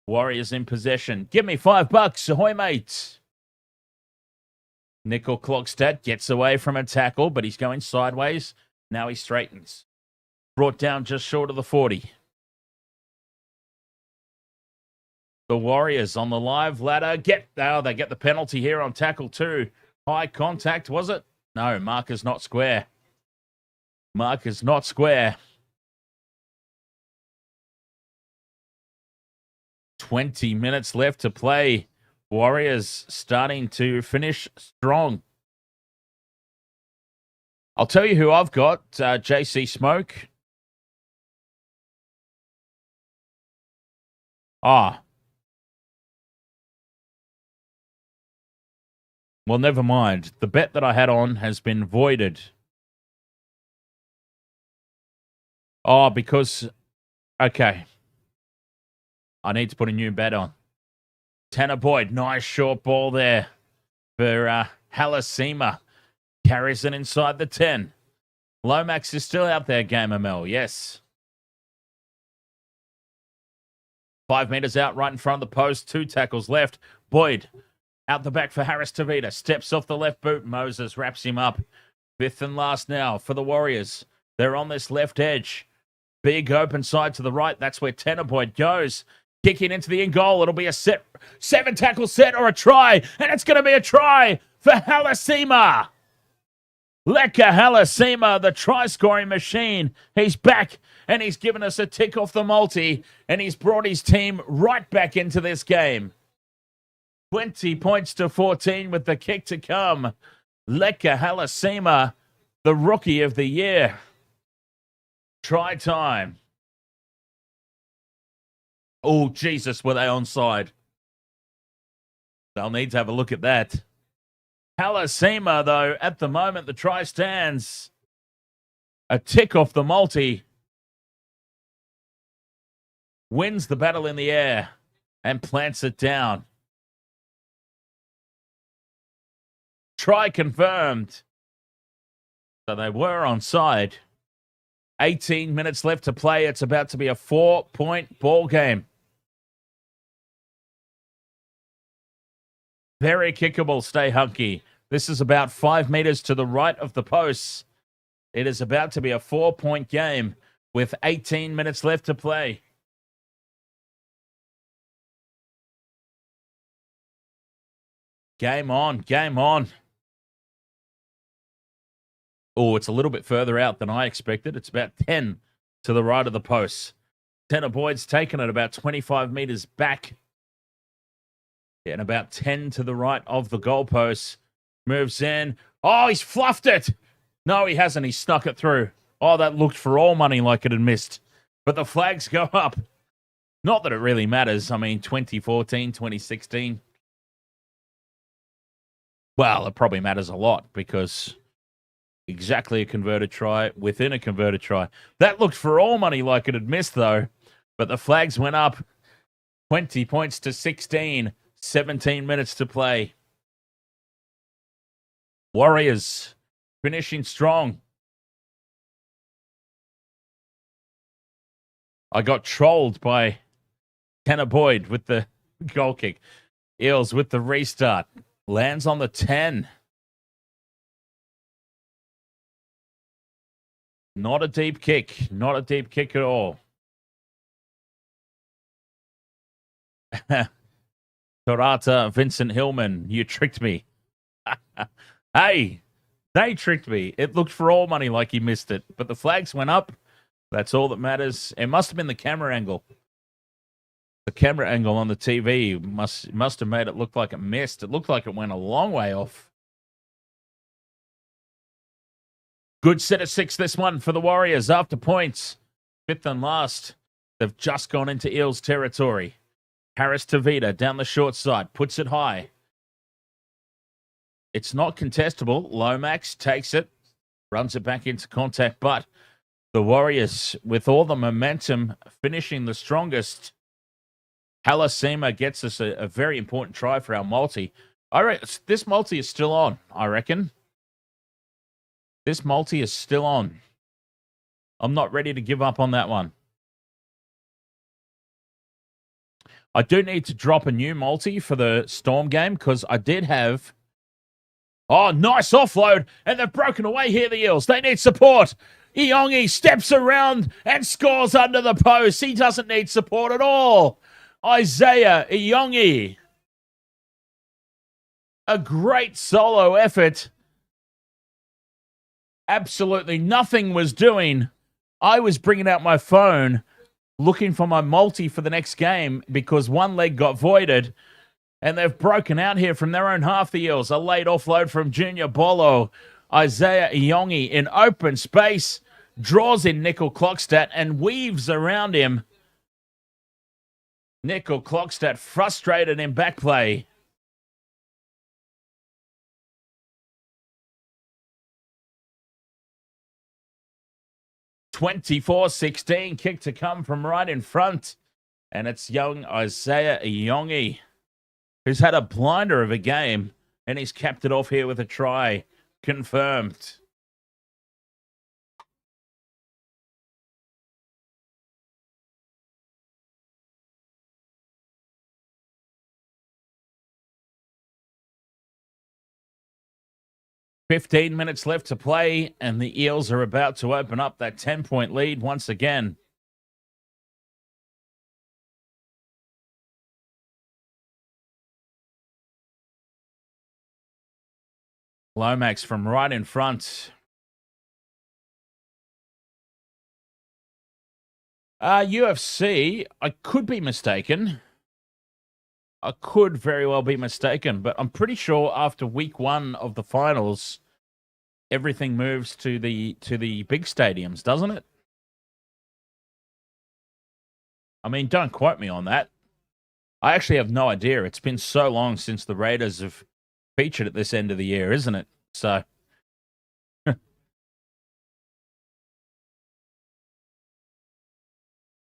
Warriors in possession. Give me $5. Ahoy, mate. Nickel Clockstat gets away from a tackle, but he's going sideways. Now he straightens. Brought down just short of the 40. The Warriors on the live ladder. They get the penalty here on tackle 2. High contact, was it? No, marker's not square. Marker's not square. 20 minutes left to play. Warriors starting to finish strong. I'll tell you who I've got. JC Smoke. Well, never mind. The bet that I had on has been voided. Because... Okay. I need to put a new bet on. Tanner Boyd, nice short ball there for Halasima. Carries it inside the 10. Lomax is still out there, Game ML, yes. 5 meters out, right in front of the post. 2 tackles left. Boyd out the back for Harris Tavita. Steps off the left boot. Moses wraps him up. 5th and last now for the Warriors. They're on this left edge. Big open side to the right. That's where Tanner Boyd goes. Kicking into the in goal. It'll be a 7 tackle set or a try. And it's going to be a try for Halasima. Leka Halasima, the try-scoring machine. He's back, and he's given us a tick off the multi, and he's brought his team right back into this game. 20 points to 14 with the kick to come. Leka Halasima, the rookie of the year. Try time. Oh, Jesus, were they onside? They'll need to have a look at that. Halasima, though, at the moment, the try stands. A tick off the multi. Wins the battle in the air and plants it down. Try confirmed. So they were onside. 18 minutes left to play. It's about to be a 4-point ball game. Very kickable, stay hunky. This is about 5 meters to the right of the posts. It is about to be a 4-point game with 18 minutes left to play. Game on, game on. Oh, it's a little bit further out than I expected. It's about 10 to the right of the posts. Tanner Boyd's taken it about 25 meters back. And about 10 to the right of the goalposts. Moves in. Oh, he's fluffed it. No, he hasn't. He snuck it through. Oh, that looked for all money like it had missed. But the flags go up. Not that it really matters. I mean, 2014, 2016. Well, it probably matters a lot because exactly a converted try within a converted try. That looked for all money like it had missed, though. But the flags went up. 20 points to 16. 17 minutes to play. Warriors finishing strong. I got trolled by Tanner Boyd with the goal kick. Eels with the restart. Lands on the 10. Not a deep kick. Not a deep kick at all. Torata, Vincent Hillman, you tricked me. Hey, they tricked me. It looked for all money like he missed it. But the flags went up. That's all that matters. It must have been the camera angle. The camera angle on the TV must have made it look like it missed. It looked like it went a long way off. Good set of 6, this one for the Warriors after points. 5th and last. They've just gone into Eels territory. Harris Tavita down the short side. Puts it high. It's not contestable. Lomax takes it. Runs it back into contact. But the Warriors, with all the momentum, finishing the strongest. Halasima gets us a very important try for our multi. This multi is still on, I reckon. This multi is still on. I'm not ready to give up on that one. I do need to drop a new multi for the Storm game because I did have... Oh, nice offload. And they've broken away here, the Eels. They need support. Iongi steps around and scores under the post. He doesn't need support at all. Isaiah Iongi. A great solo effort. Absolutely nothing was doing. I was bringing out my phone looking for my multi for the next game because one leg got voided and they've broken out here from their own half, the Eels. A late offload from Junior Bolo. Isaiah Iongi in open space draws in Nickel Clockstadt and weaves around him. Nickel Clockstadt frustrated in back play. (24-16) kick to come from right in front. And it's young Isaiah Iongi, who's had a blinder of a game, and he's capped it off here with a try. Confirmed. 15 minutes left to play, and the Eels are about to open up that 10-point lead once again. Lomax from right in front. UFC, I could be mistaken. I could very well be mistaken, but I'm pretty sure after week 1 of the finals, everything moves to the big stadiums, doesn't it? I mean, don't quote me on that. I actually have no idea. It's been so long since the Raiders have featured at this end of the year, isn't it? So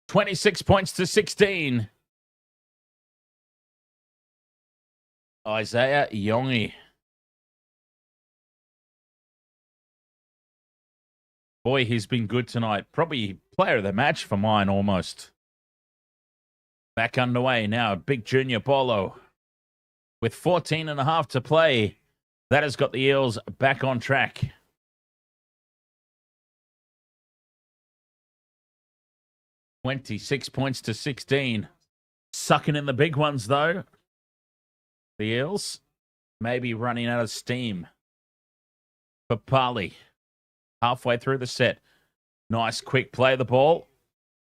26 points to 16. Isaiah Yongi. Boy, he's been good tonight. Probably player of the match for mine, almost. Back underway now. Big Junior Bolo. With 14 and a half to play. That has got the Eels back on track. $26 points to 16. Sucking in the big ones, though. The Eels maybe running out of steam. Papali. Halfway through the set. Nice quick play of the ball.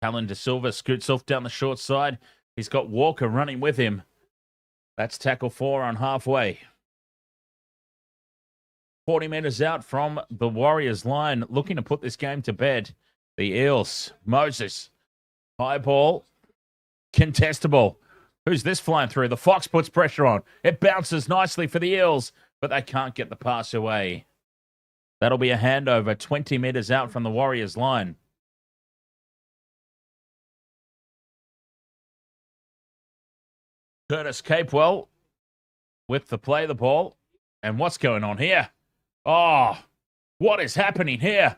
Alan De Silva scoots off down the short side. He's got Walker running with him. That's tackle 4 on halfway. 40 metres out from the Warriors line. Looking to put this game to bed. The Eels. Moses. High ball. Contestable. Who's this flying through? The Fox puts pressure on. It bounces nicely for the Eels, but they can't get the pass away. That'll be a handover 20 metres out from the Warriors line. Curtis Capewell with the play the ball. And what's going on here? Oh, what is happening here?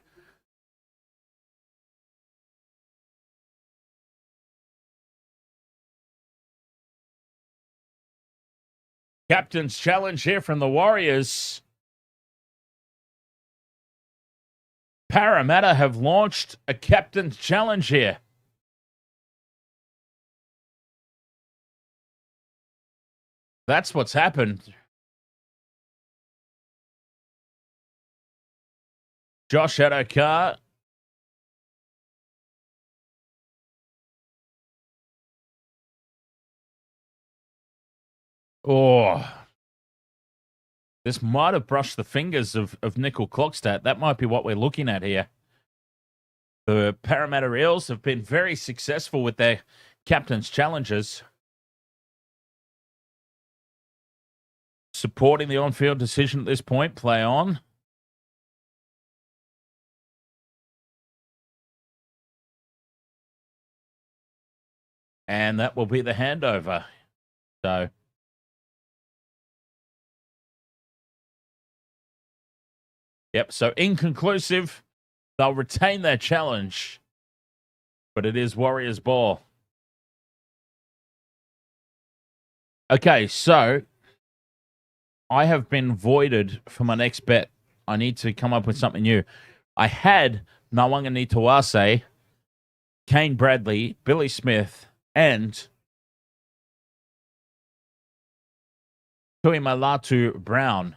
Captain's challenge here from the Warriors. Parramatta have launched a captain's challenge here. That's what's happened. Josh Adokar. Oh. This might have brushed the fingers of Nickel Clockstad. That might be what we're looking at here. The Parramatta Eels have been very successful with their captain's challenges. Supporting the on-field decision at this point. Play on. And that will be the handover. So yep, so inconclusive. They'll retain their challenge, but it is Warriors ball. Okay, so I have been voided for my next bet. I need to come up with something new. I had Nawangani Kane Bradley, Billy Smith, and Tuimalatu Brown,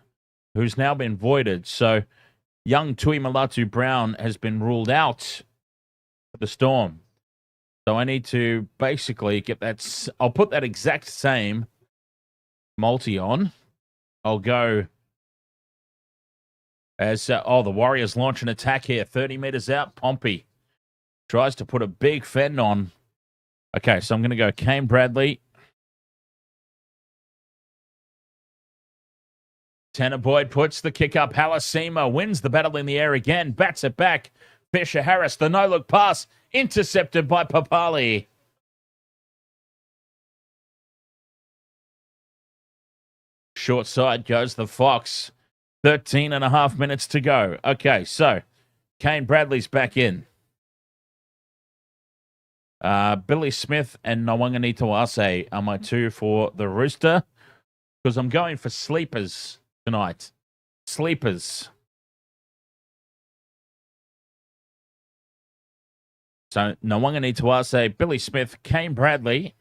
who's now been voided. So young Tuimalatu Brown has been ruled out for the Storm. So I need to basically get that. I'll put that exact same multi on. I'll go as, the Warriors launch an attack here. 30 meters out. Pompey tries to put a big fend on. Okay, so I'm going to go Kane Bradley. Tanner Boyd puts the kick up. Halasima wins the battle in the air again. Bats it back. Fisher Harris, the no-look pass. Intercepted by Papali. Short side goes the Fox. 13 and a half minutes to go. Okay, so Kane Bradley's back in. Billy Smith and Nawangani Tawase are my two for the Rooster, because I'm going for sleepers tonight. sleepers. So no one going to need to ask, say, Billy Smith, Kane Bradley,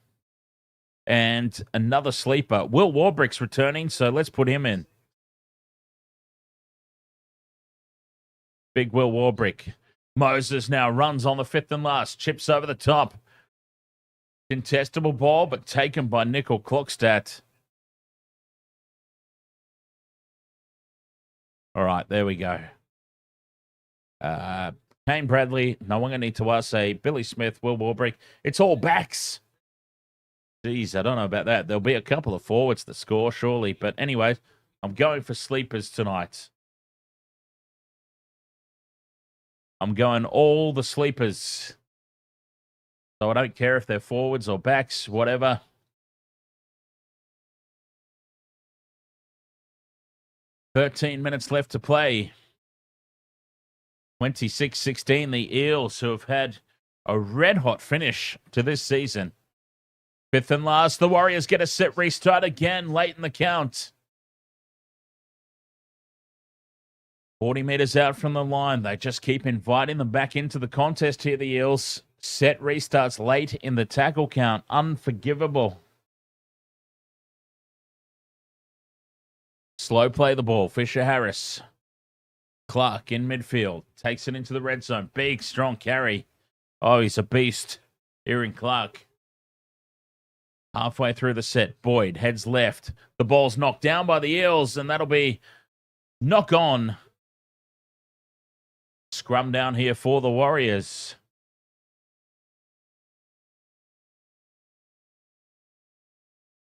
and another sleeper. Will Warbrick's returning, so let's put him in. Big Will Warbrick. Moses now runs on the fifth and last. Chips over the top. Contestable ball, but taken by Nickel Clockstadt. All right, there we go. Kane Bradley, no one going to need to ask, say, Billy Smith, Will Warbrick. It's all backs. Geez, I don't know about that. There'll be a couple of forwards that score, surely. But anyway, I'm going for sleepers tonight. I'm going all the sleepers. So I don't care if they're forwards or backs, whatever. "13 minutes left to play. 26-16, the Eels, who have had a red-hot finish to this season. Fifth and last, the Warriors get a set restart again late in the count. 40 meters out from the line. They just keep inviting them back into the contest here, the Eels. Set restarts late in the tackle count. Unforgivable. Slow play the ball. Fisher Harris. Clark in midfield. Takes it into the red zone. Big, strong carry. Oh, he's a beast. Aaron Clark. Halfway through the set. Boyd heads left. The ball's knocked down by the Eels, and that'll be knock on. Scrum down here for the Warriors.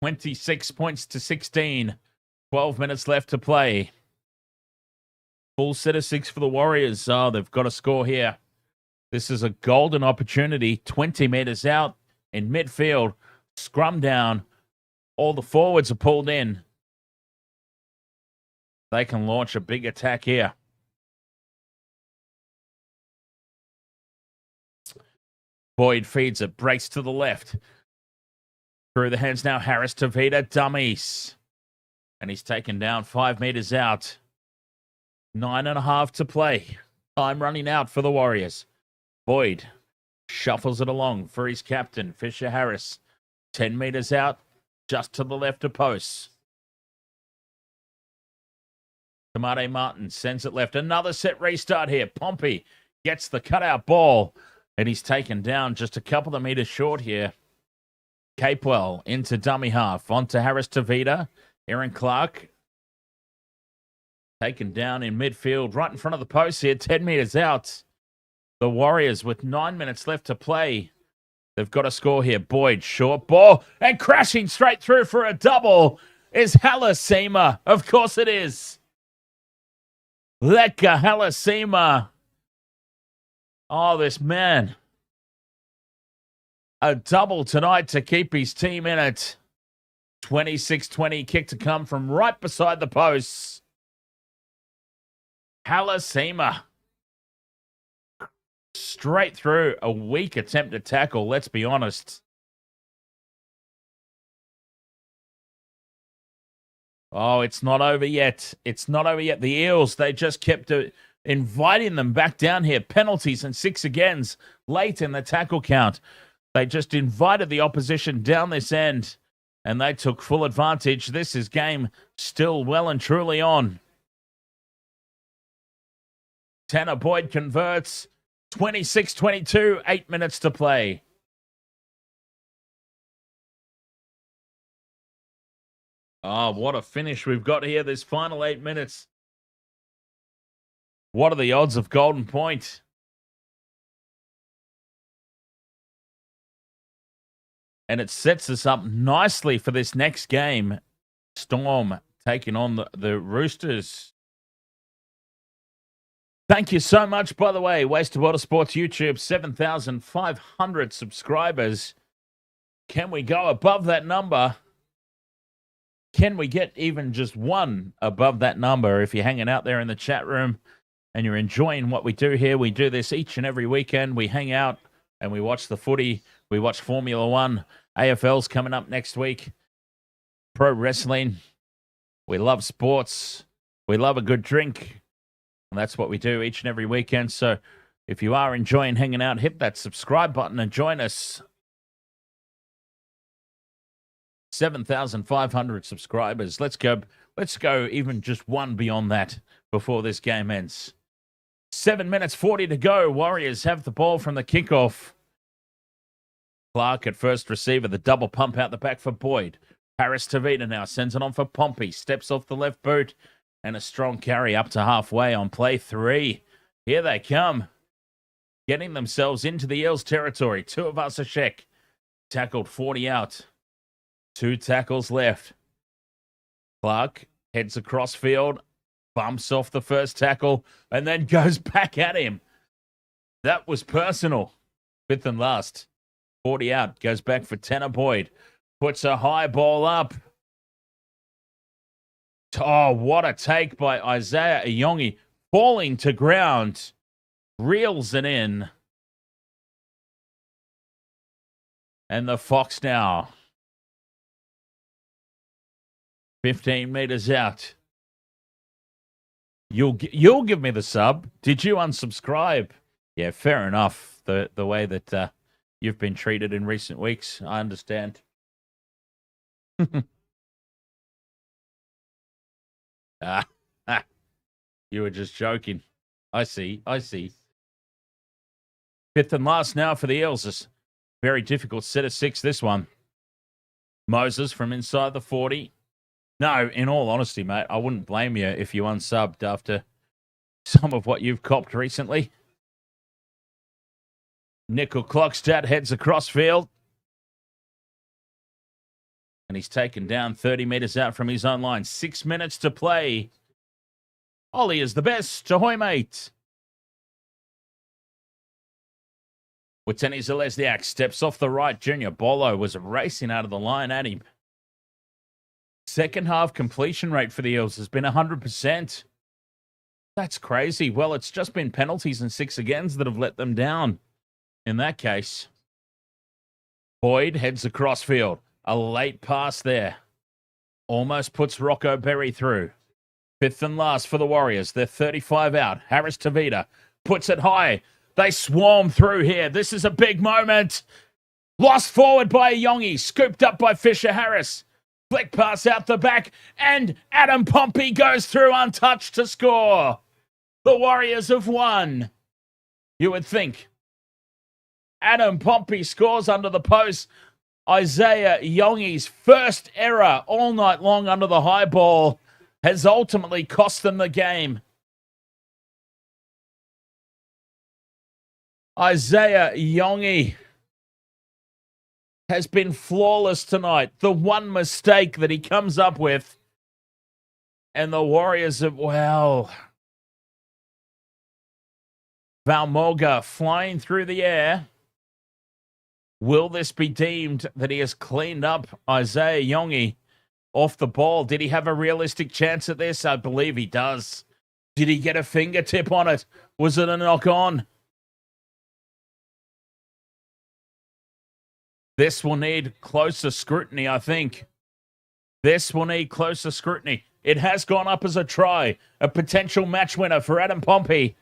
"26 points to 16. 12 minutes left to play. Full set of 6 for the Warriors. Oh, they've got a score here. This is a golden opportunity. 20 meters out in midfield. Scrum down. All the forwards are pulled in. They can launch a big attack here. Boyd feeds it. Breaks to the left. Through the hands now. Harris to Vida. Dummies. And he's taken down 5 meters out. 9.5 to play. Time running out for the Warriors. Boyd shuffles it along for his captain, Fisher Harris. 10 meters out, just to the left of posts. Tamate Martin sends it left. Another set restart here. Pompey gets the cutout ball, and he's taken down just a couple of meters short here. Capewell into dummy half. On to Harris Tavita. Aaron Clark taken down in midfield, right in front of the post here, 10 meters out. The Warriors with 9 minutes left to play. They've got a score here. Boyd, short ball, and crashing straight through for a double is Halasima. Of course it is. Letka Halasima. Oh, this man. A double tonight to keep his team in it. 26-20, kick to come from right beside the posts. Halasima. Straight through. A weak attempt to tackle, let's be honest. Oh, it's not over yet. It's not over yet. The Eels, they just kept inviting them back down here. Penalties and 6 agains late in the tackle count. They just invited the opposition down this end, and they took full advantage. This is game still well and truly on. Tanner Boyd converts. 26-22, 8 minutes to play. Oh, what a finish we've got here this final 8 minutes. What are the odds of Golden Point? And it sets us up nicely for this next game. Storm taking on the Roosters. Thank you so much, by the way. Wasted Water Sports YouTube, 7,500 subscribers. Can we go above that number? Can we get even just one above that number? If you're hanging out there in the chat room and you're enjoying what we do here, we do this each and every weekend. We hang out and we watch the footy. We watch Formula One. AFL's coming up next week. Pro wrestling. We love sports. We love a good drink, and that's what we do each and every weekend. So if you are enjoying hanging out, hit that subscribe button and join us. 7,500 subscribers. Let's go even just one beyond that before this game ends. 7 minutes 40 to go. Warriors have the ball from the kickoff. Clark at first receiver. The double pump out the back for Boyd. Harris Tavita now sends it on for Pompey. Steps off the left boot. And a strong carry up to halfway on play 3. Here they come. Getting themselves into the Eels territory. Tuivasa-Sheck tackled 40 out. 2 tackles left. Clark heads across field. Bumps off the first tackle. And then goes back at him. That was personal. 5th and last. 40 out. Goes back for Tanner Boyd. Puts a high ball up. Oh, what a take by Isaiah Iyongi. Falling to ground. Reels it in. And the Fox now. 15 meters out. You'll give me the sub. Did you unsubscribe? Yeah, fair enough. The way that you've been treated in recent weeks, I understand. You were just joking. I see. 5th and last now for the Eels. Very difficult set of 6, this one. Moses from inside the 40. No, in all honesty, mate, I wouldn't blame you if you unsubbed after some of what you've copped recently. Nickel Klokstad heads across field. And he's taken down 30 meters out from his own line. 6 minutes to play. Ollie is the best. Ahoy, mate. Witeni Zalesniak steps off the right. Junior Bolo was racing out of the line at him. Second half completion rate for the Eels has been 100%. That's crazy. Well, it's just been penalties and 6 agains that have let them down. In that case, Boyd heads across field. A late pass there. Almost puts Rocco Berry through. 5th and last for the Warriors. They're 35 out. Harris Tavita puts it high. They swarm through here. This is a big moment. Lost forward by Iyongi. Scooped up by Fisher Harris. Flick pass out the back. And Adam Pompey goes through untouched to score. The Warriors have won. You would think. Adam Pompey scores under the post. Isaiah Iyongi's first error all night long under the high ball has ultimately cost them the game. Isaiah Iyongi has been flawless tonight. The one mistake that he comes up with. And the Warriors have, well, Valmoga flying through the air. Will this be deemed that he has cleaned up Isaiah Iyongi off the ball? Did he have a realistic chance at this? I believe he does. Did he get a fingertip on it? Was it a knock on? This will need closer scrutiny, I think. This will need closer scrutiny. It has gone up as a try. A potential match winner for Adam Pompey.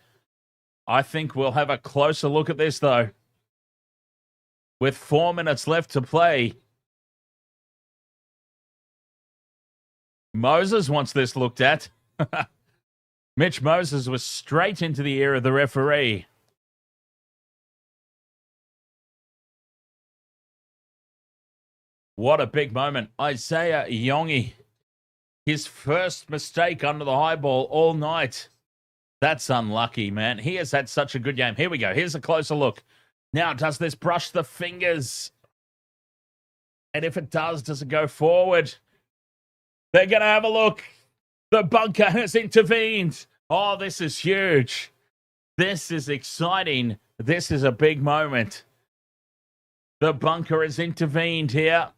I think we'll have a closer look at this, though. With 4 minutes left to play. Moses wants this looked at. Mitch Moses was straight into the ear of the referee. What a big moment. Isaiah Iyongi. His first mistake under the high ball all night. That's unlucky, man. He has had such a good game. Here we go. Here's a closer look. Now, does this brush the fingers? And if it does it go forward? They're going to have a look. The bunker has intervened. Oh, this is huge. This is exciting. This is a big moment. The bunker has intervened here.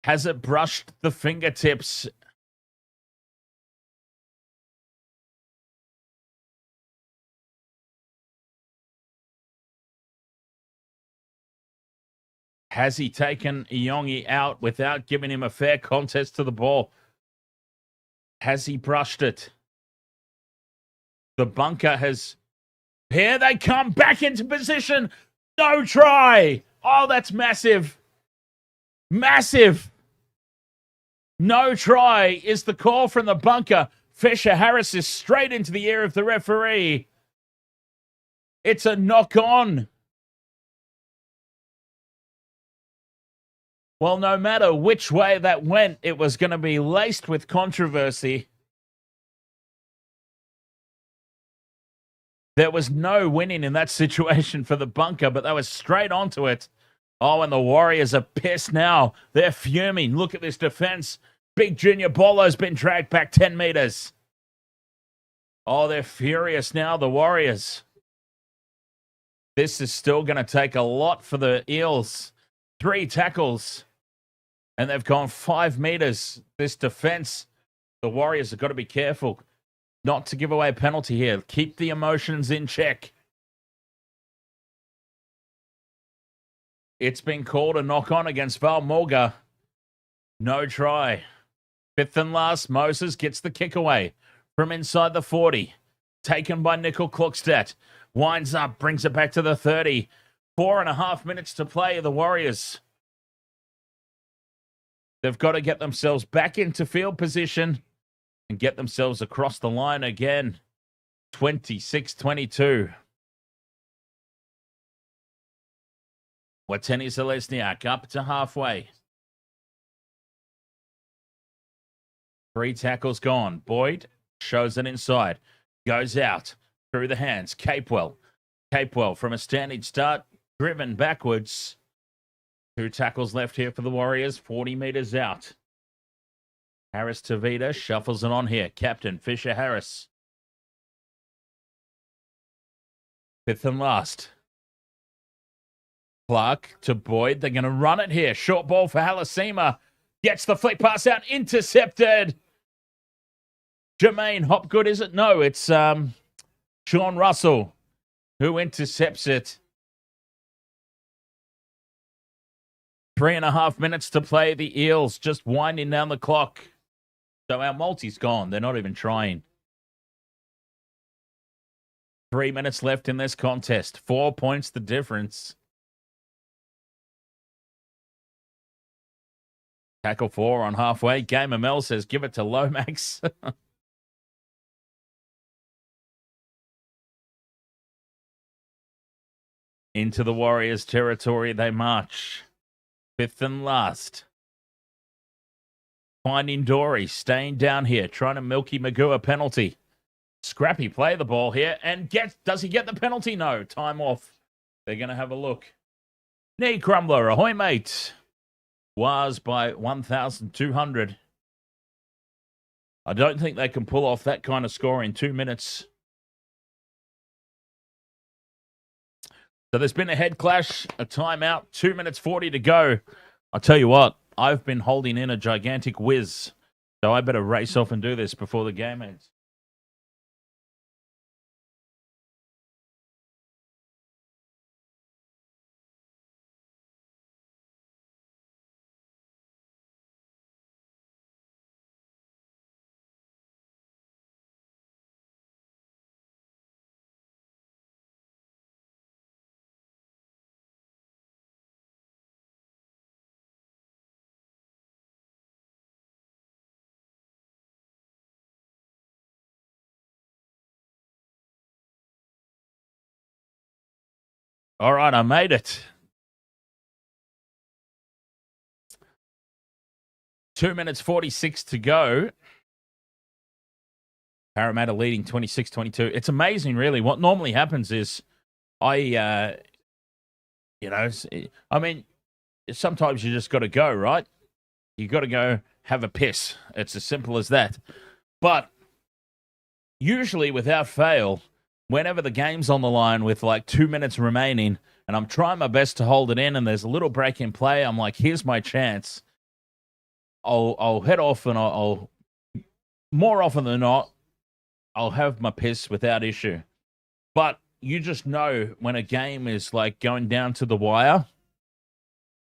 Has it brushed the fingertips? Has he taken Iyongi out without giving him a fair contest to the ball? Has he brushed it? The bunker has... Here they come back into position. No try. Oh, that's massive. Massive. No try is the call from the bunker. Fisher Harris is straight into the ear of the referee. It's a knock on. Well, no matter which way that went, it was going to be laced with controversy. There was no winning in that situation for the bunker, but they were straight onto it. Oh, and the Warriors are pissed now. They're fuming. Look at this defense. Big Junior Bolo's been dragged back 10 meters. Oh, they're furious now, the Warriors. This is still going to take a lot for the Eels. 3 tackles. And they've gone 5 meters. This defense, the Warriors have got to be careful not to give away a penalty here. Keep the emotions in check. It's been called a knock-on against Val Morga. No try. 5th and last, Moses gets the kick away from inside the 40. Taken by Nickel Klukstad. Winds up, brings it back to the 30. 4.5 minutes to play, the Warriors. They've got to get themselves back into field position and get themselves across the line again. 26-22. Wateni Zelezniak up to halfway. 3 tackles gone. Boyd shows it inside. Goes out through the hands. Capewell. Capewell from a standing start. Driven backwards. 2 tackles left here for the Warriors. 40 meters out. Harris Tavita shuffles it on here. Captain Fisher Harris. 5th and last. Clark to Boyd. They're going to run it here. Short ball for Halasima. Gets the flick pass out. Intercepted. Jermaine Hopgood, is it? No, it's Sean Russell who intercepts it. 3.5 minutes to play. The Eels just winding down the clock. So our multi's gone. They're not even trying. 3 minutes left in this contest. 4 points the difference. Tackle 4 on halfway. Gamer Mel says, give it to Lomax. Into the Warriors' territory they march. 5th and last. Finding Dory, staying down here, trying to Milky Magoo a penalty. Scrappy play the ball here and does he get the penalty? No, time off. They're going to have a look. Knee crumbler, ahoy mate. Was by 1,200. I don't think they can pull off that kind of score in 2 minutes. So there's been a head clash, a timeout, 2 minutes 40 to go. I'll tell you what, I've been holding in a gigantic whiz. So I better race off and do this before the game ends. All right, I made it. 2 minutes 46 to go. Parramatta leading 26-22. It's amazing, really. What normally happens is I mean, sometimes you just got to go, right? You got to go have a piss. It's as simple as that. But usually, without fail, whenever the game's on the line with like 2 minutes remaining, and I'm trying my best to hold it in, and there's a little break in play, I'm like, here's my chance. I'll head off, and I'll more often than not, I'll have my piss without issue. But you just know when a game is like going down to the wire,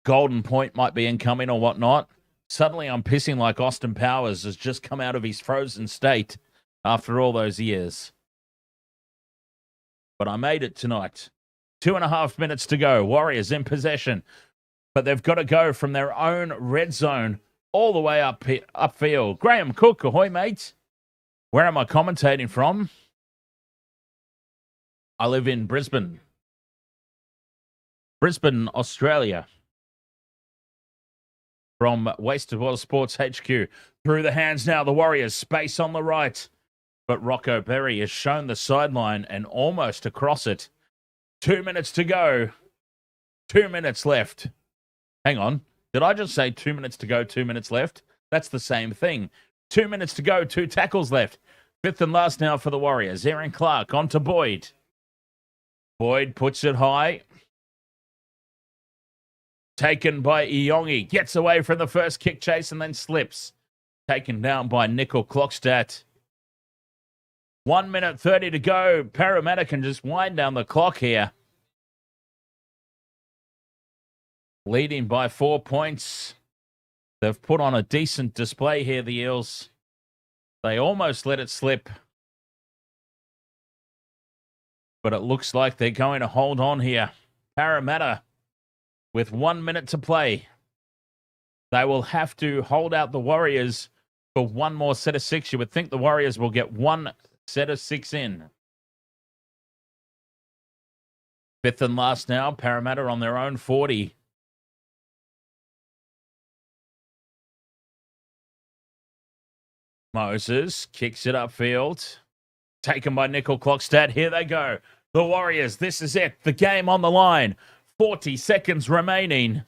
golden point might be incoming or whatnot. Suddenly I'm pissing like Austin Powers has just come out of his frozen state after all those years. But I made it tonight. 2.5 minutes to go. Warriors in possession. But they've got to go from their own red zone all the way upfield. Graham Cook, ahoy, mate. Where am I commentating from? I live in Brisbane. Brisbane, Australia. From Wasted Water Sports HQ. Through the hands now, the Warriors. Space on the right. But Rocco Berry has shown the sideline and almost across it. 2 minutes to go. 2 minutes left. Hang on. Did I just say 2 minutes to go, 2 minutes left? That's the same thing. 2 minutes to go, 2 tackles left. Fifth and last now for the Warriors. Aaron Clark on to Boyd. Boyd puts it high. Taken by Iongi. Gets away from the first kick chase and then slips. Taken down by Nickel Clockstadt. 1 minute 30 to go. Parramatta can just wind down the clock here. Leading by 4 points. They've put on a decent display here, the Eels. They almost let it slip. But it looks like they're going to hold on here. Parramatta with 1 minute to play. They will have to hold out the Warriors for one more set of 6. You would think the Warriors will get one set of 6 in. Fifth and last now. Parramatta on their own 40. Moses kicks it upfield. Taken by Nickel Clockstadt. Here they go. The Warriors, this is it. The game on the line. 40 seconds remaining.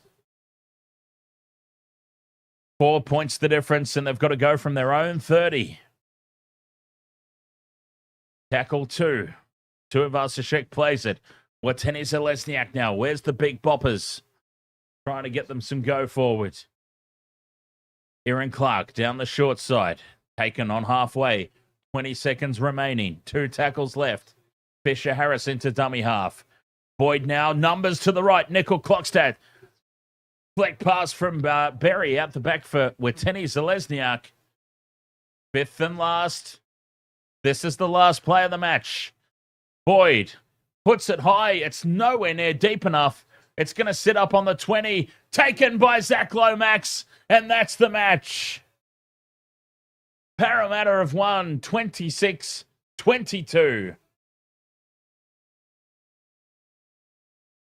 4 points the difference, and they've got to go from their own 30. Tackle 2. Tuivasa-Sheck plays it. Watene Zelezniak now. Where's the big boppers? Trying to get them some go forward. Aaron Clark down the short side. Taken on halfway. 20 seconds remaining. 2 tackles left. Fisher Harris into dummy half. Boyd now. Numbers to the right. Nickel Clockstadt. Fleck pass from Berry out the back for Watene Zelezniak. Fifth and last. This is the last play of the match. Boyd puts it high. It's nowhere near deep enough. It's going to sit up on the 20. Taken by Zach Lomax. And that's the match. Parramatta have won 26-22.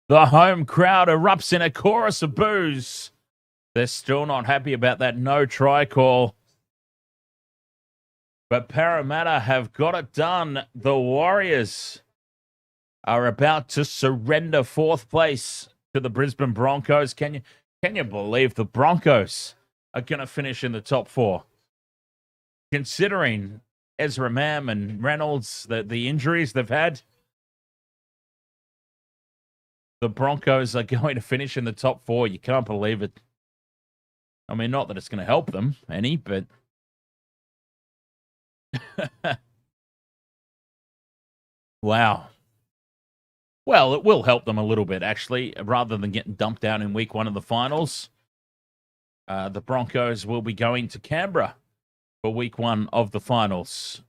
The home crowd erupts in a chorus of boos. They're still not happy about that no try call. But Parramatta have got it done. The Warriors are about to surrender 4th place to the Brisbane Broncos. Can you believe the Broncos are going to finish in the top 4? Considering Ezra Mam and Reynolds, the injuries they've had, the Broncos are going to finish in the top 4. You can't believe it. I mean, not that it's going to help them any, but wow. Well, it will help them a little bit, actually. Rather than getting dumped out in week 1 of the finals, the Broncos will be going to Canberra for week 1 of the finals.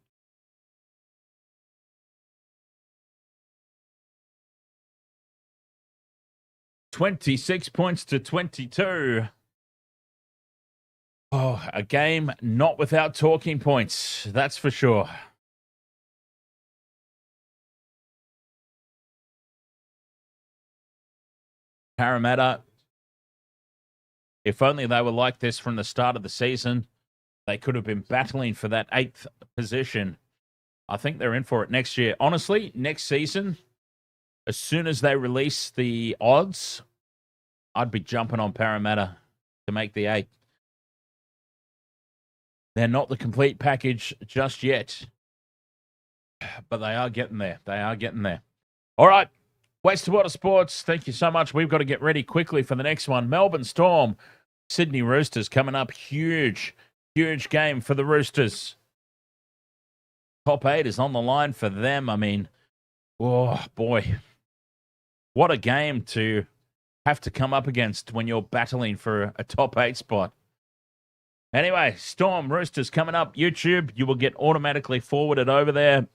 $26 points to 22. Oh, a game not without talking points, that's for sure. Parramatta, if only they were like this from the start of the season, they could have been battling for that 8th position. I think they're in for it next year. Honestly, next season, as soon as they release the odds, I'd be jumping on Parramatta to make the 8th. They're not the complete package just yet, but they are getting there. They are getting there. All right, Wasted Water Sports, thank you so much. We've got to get ready quickly for the next one. Melbourne Storm, Sydney Roosters coming up. Huge game for the Roosters. Top 8 is on the line for them. I mean, oh, boy. What a game to have to come up against when you're battling for a top 8 spot. Anyway, Storm Roosters coming up. YouTube, you will get automatically forwarded over there.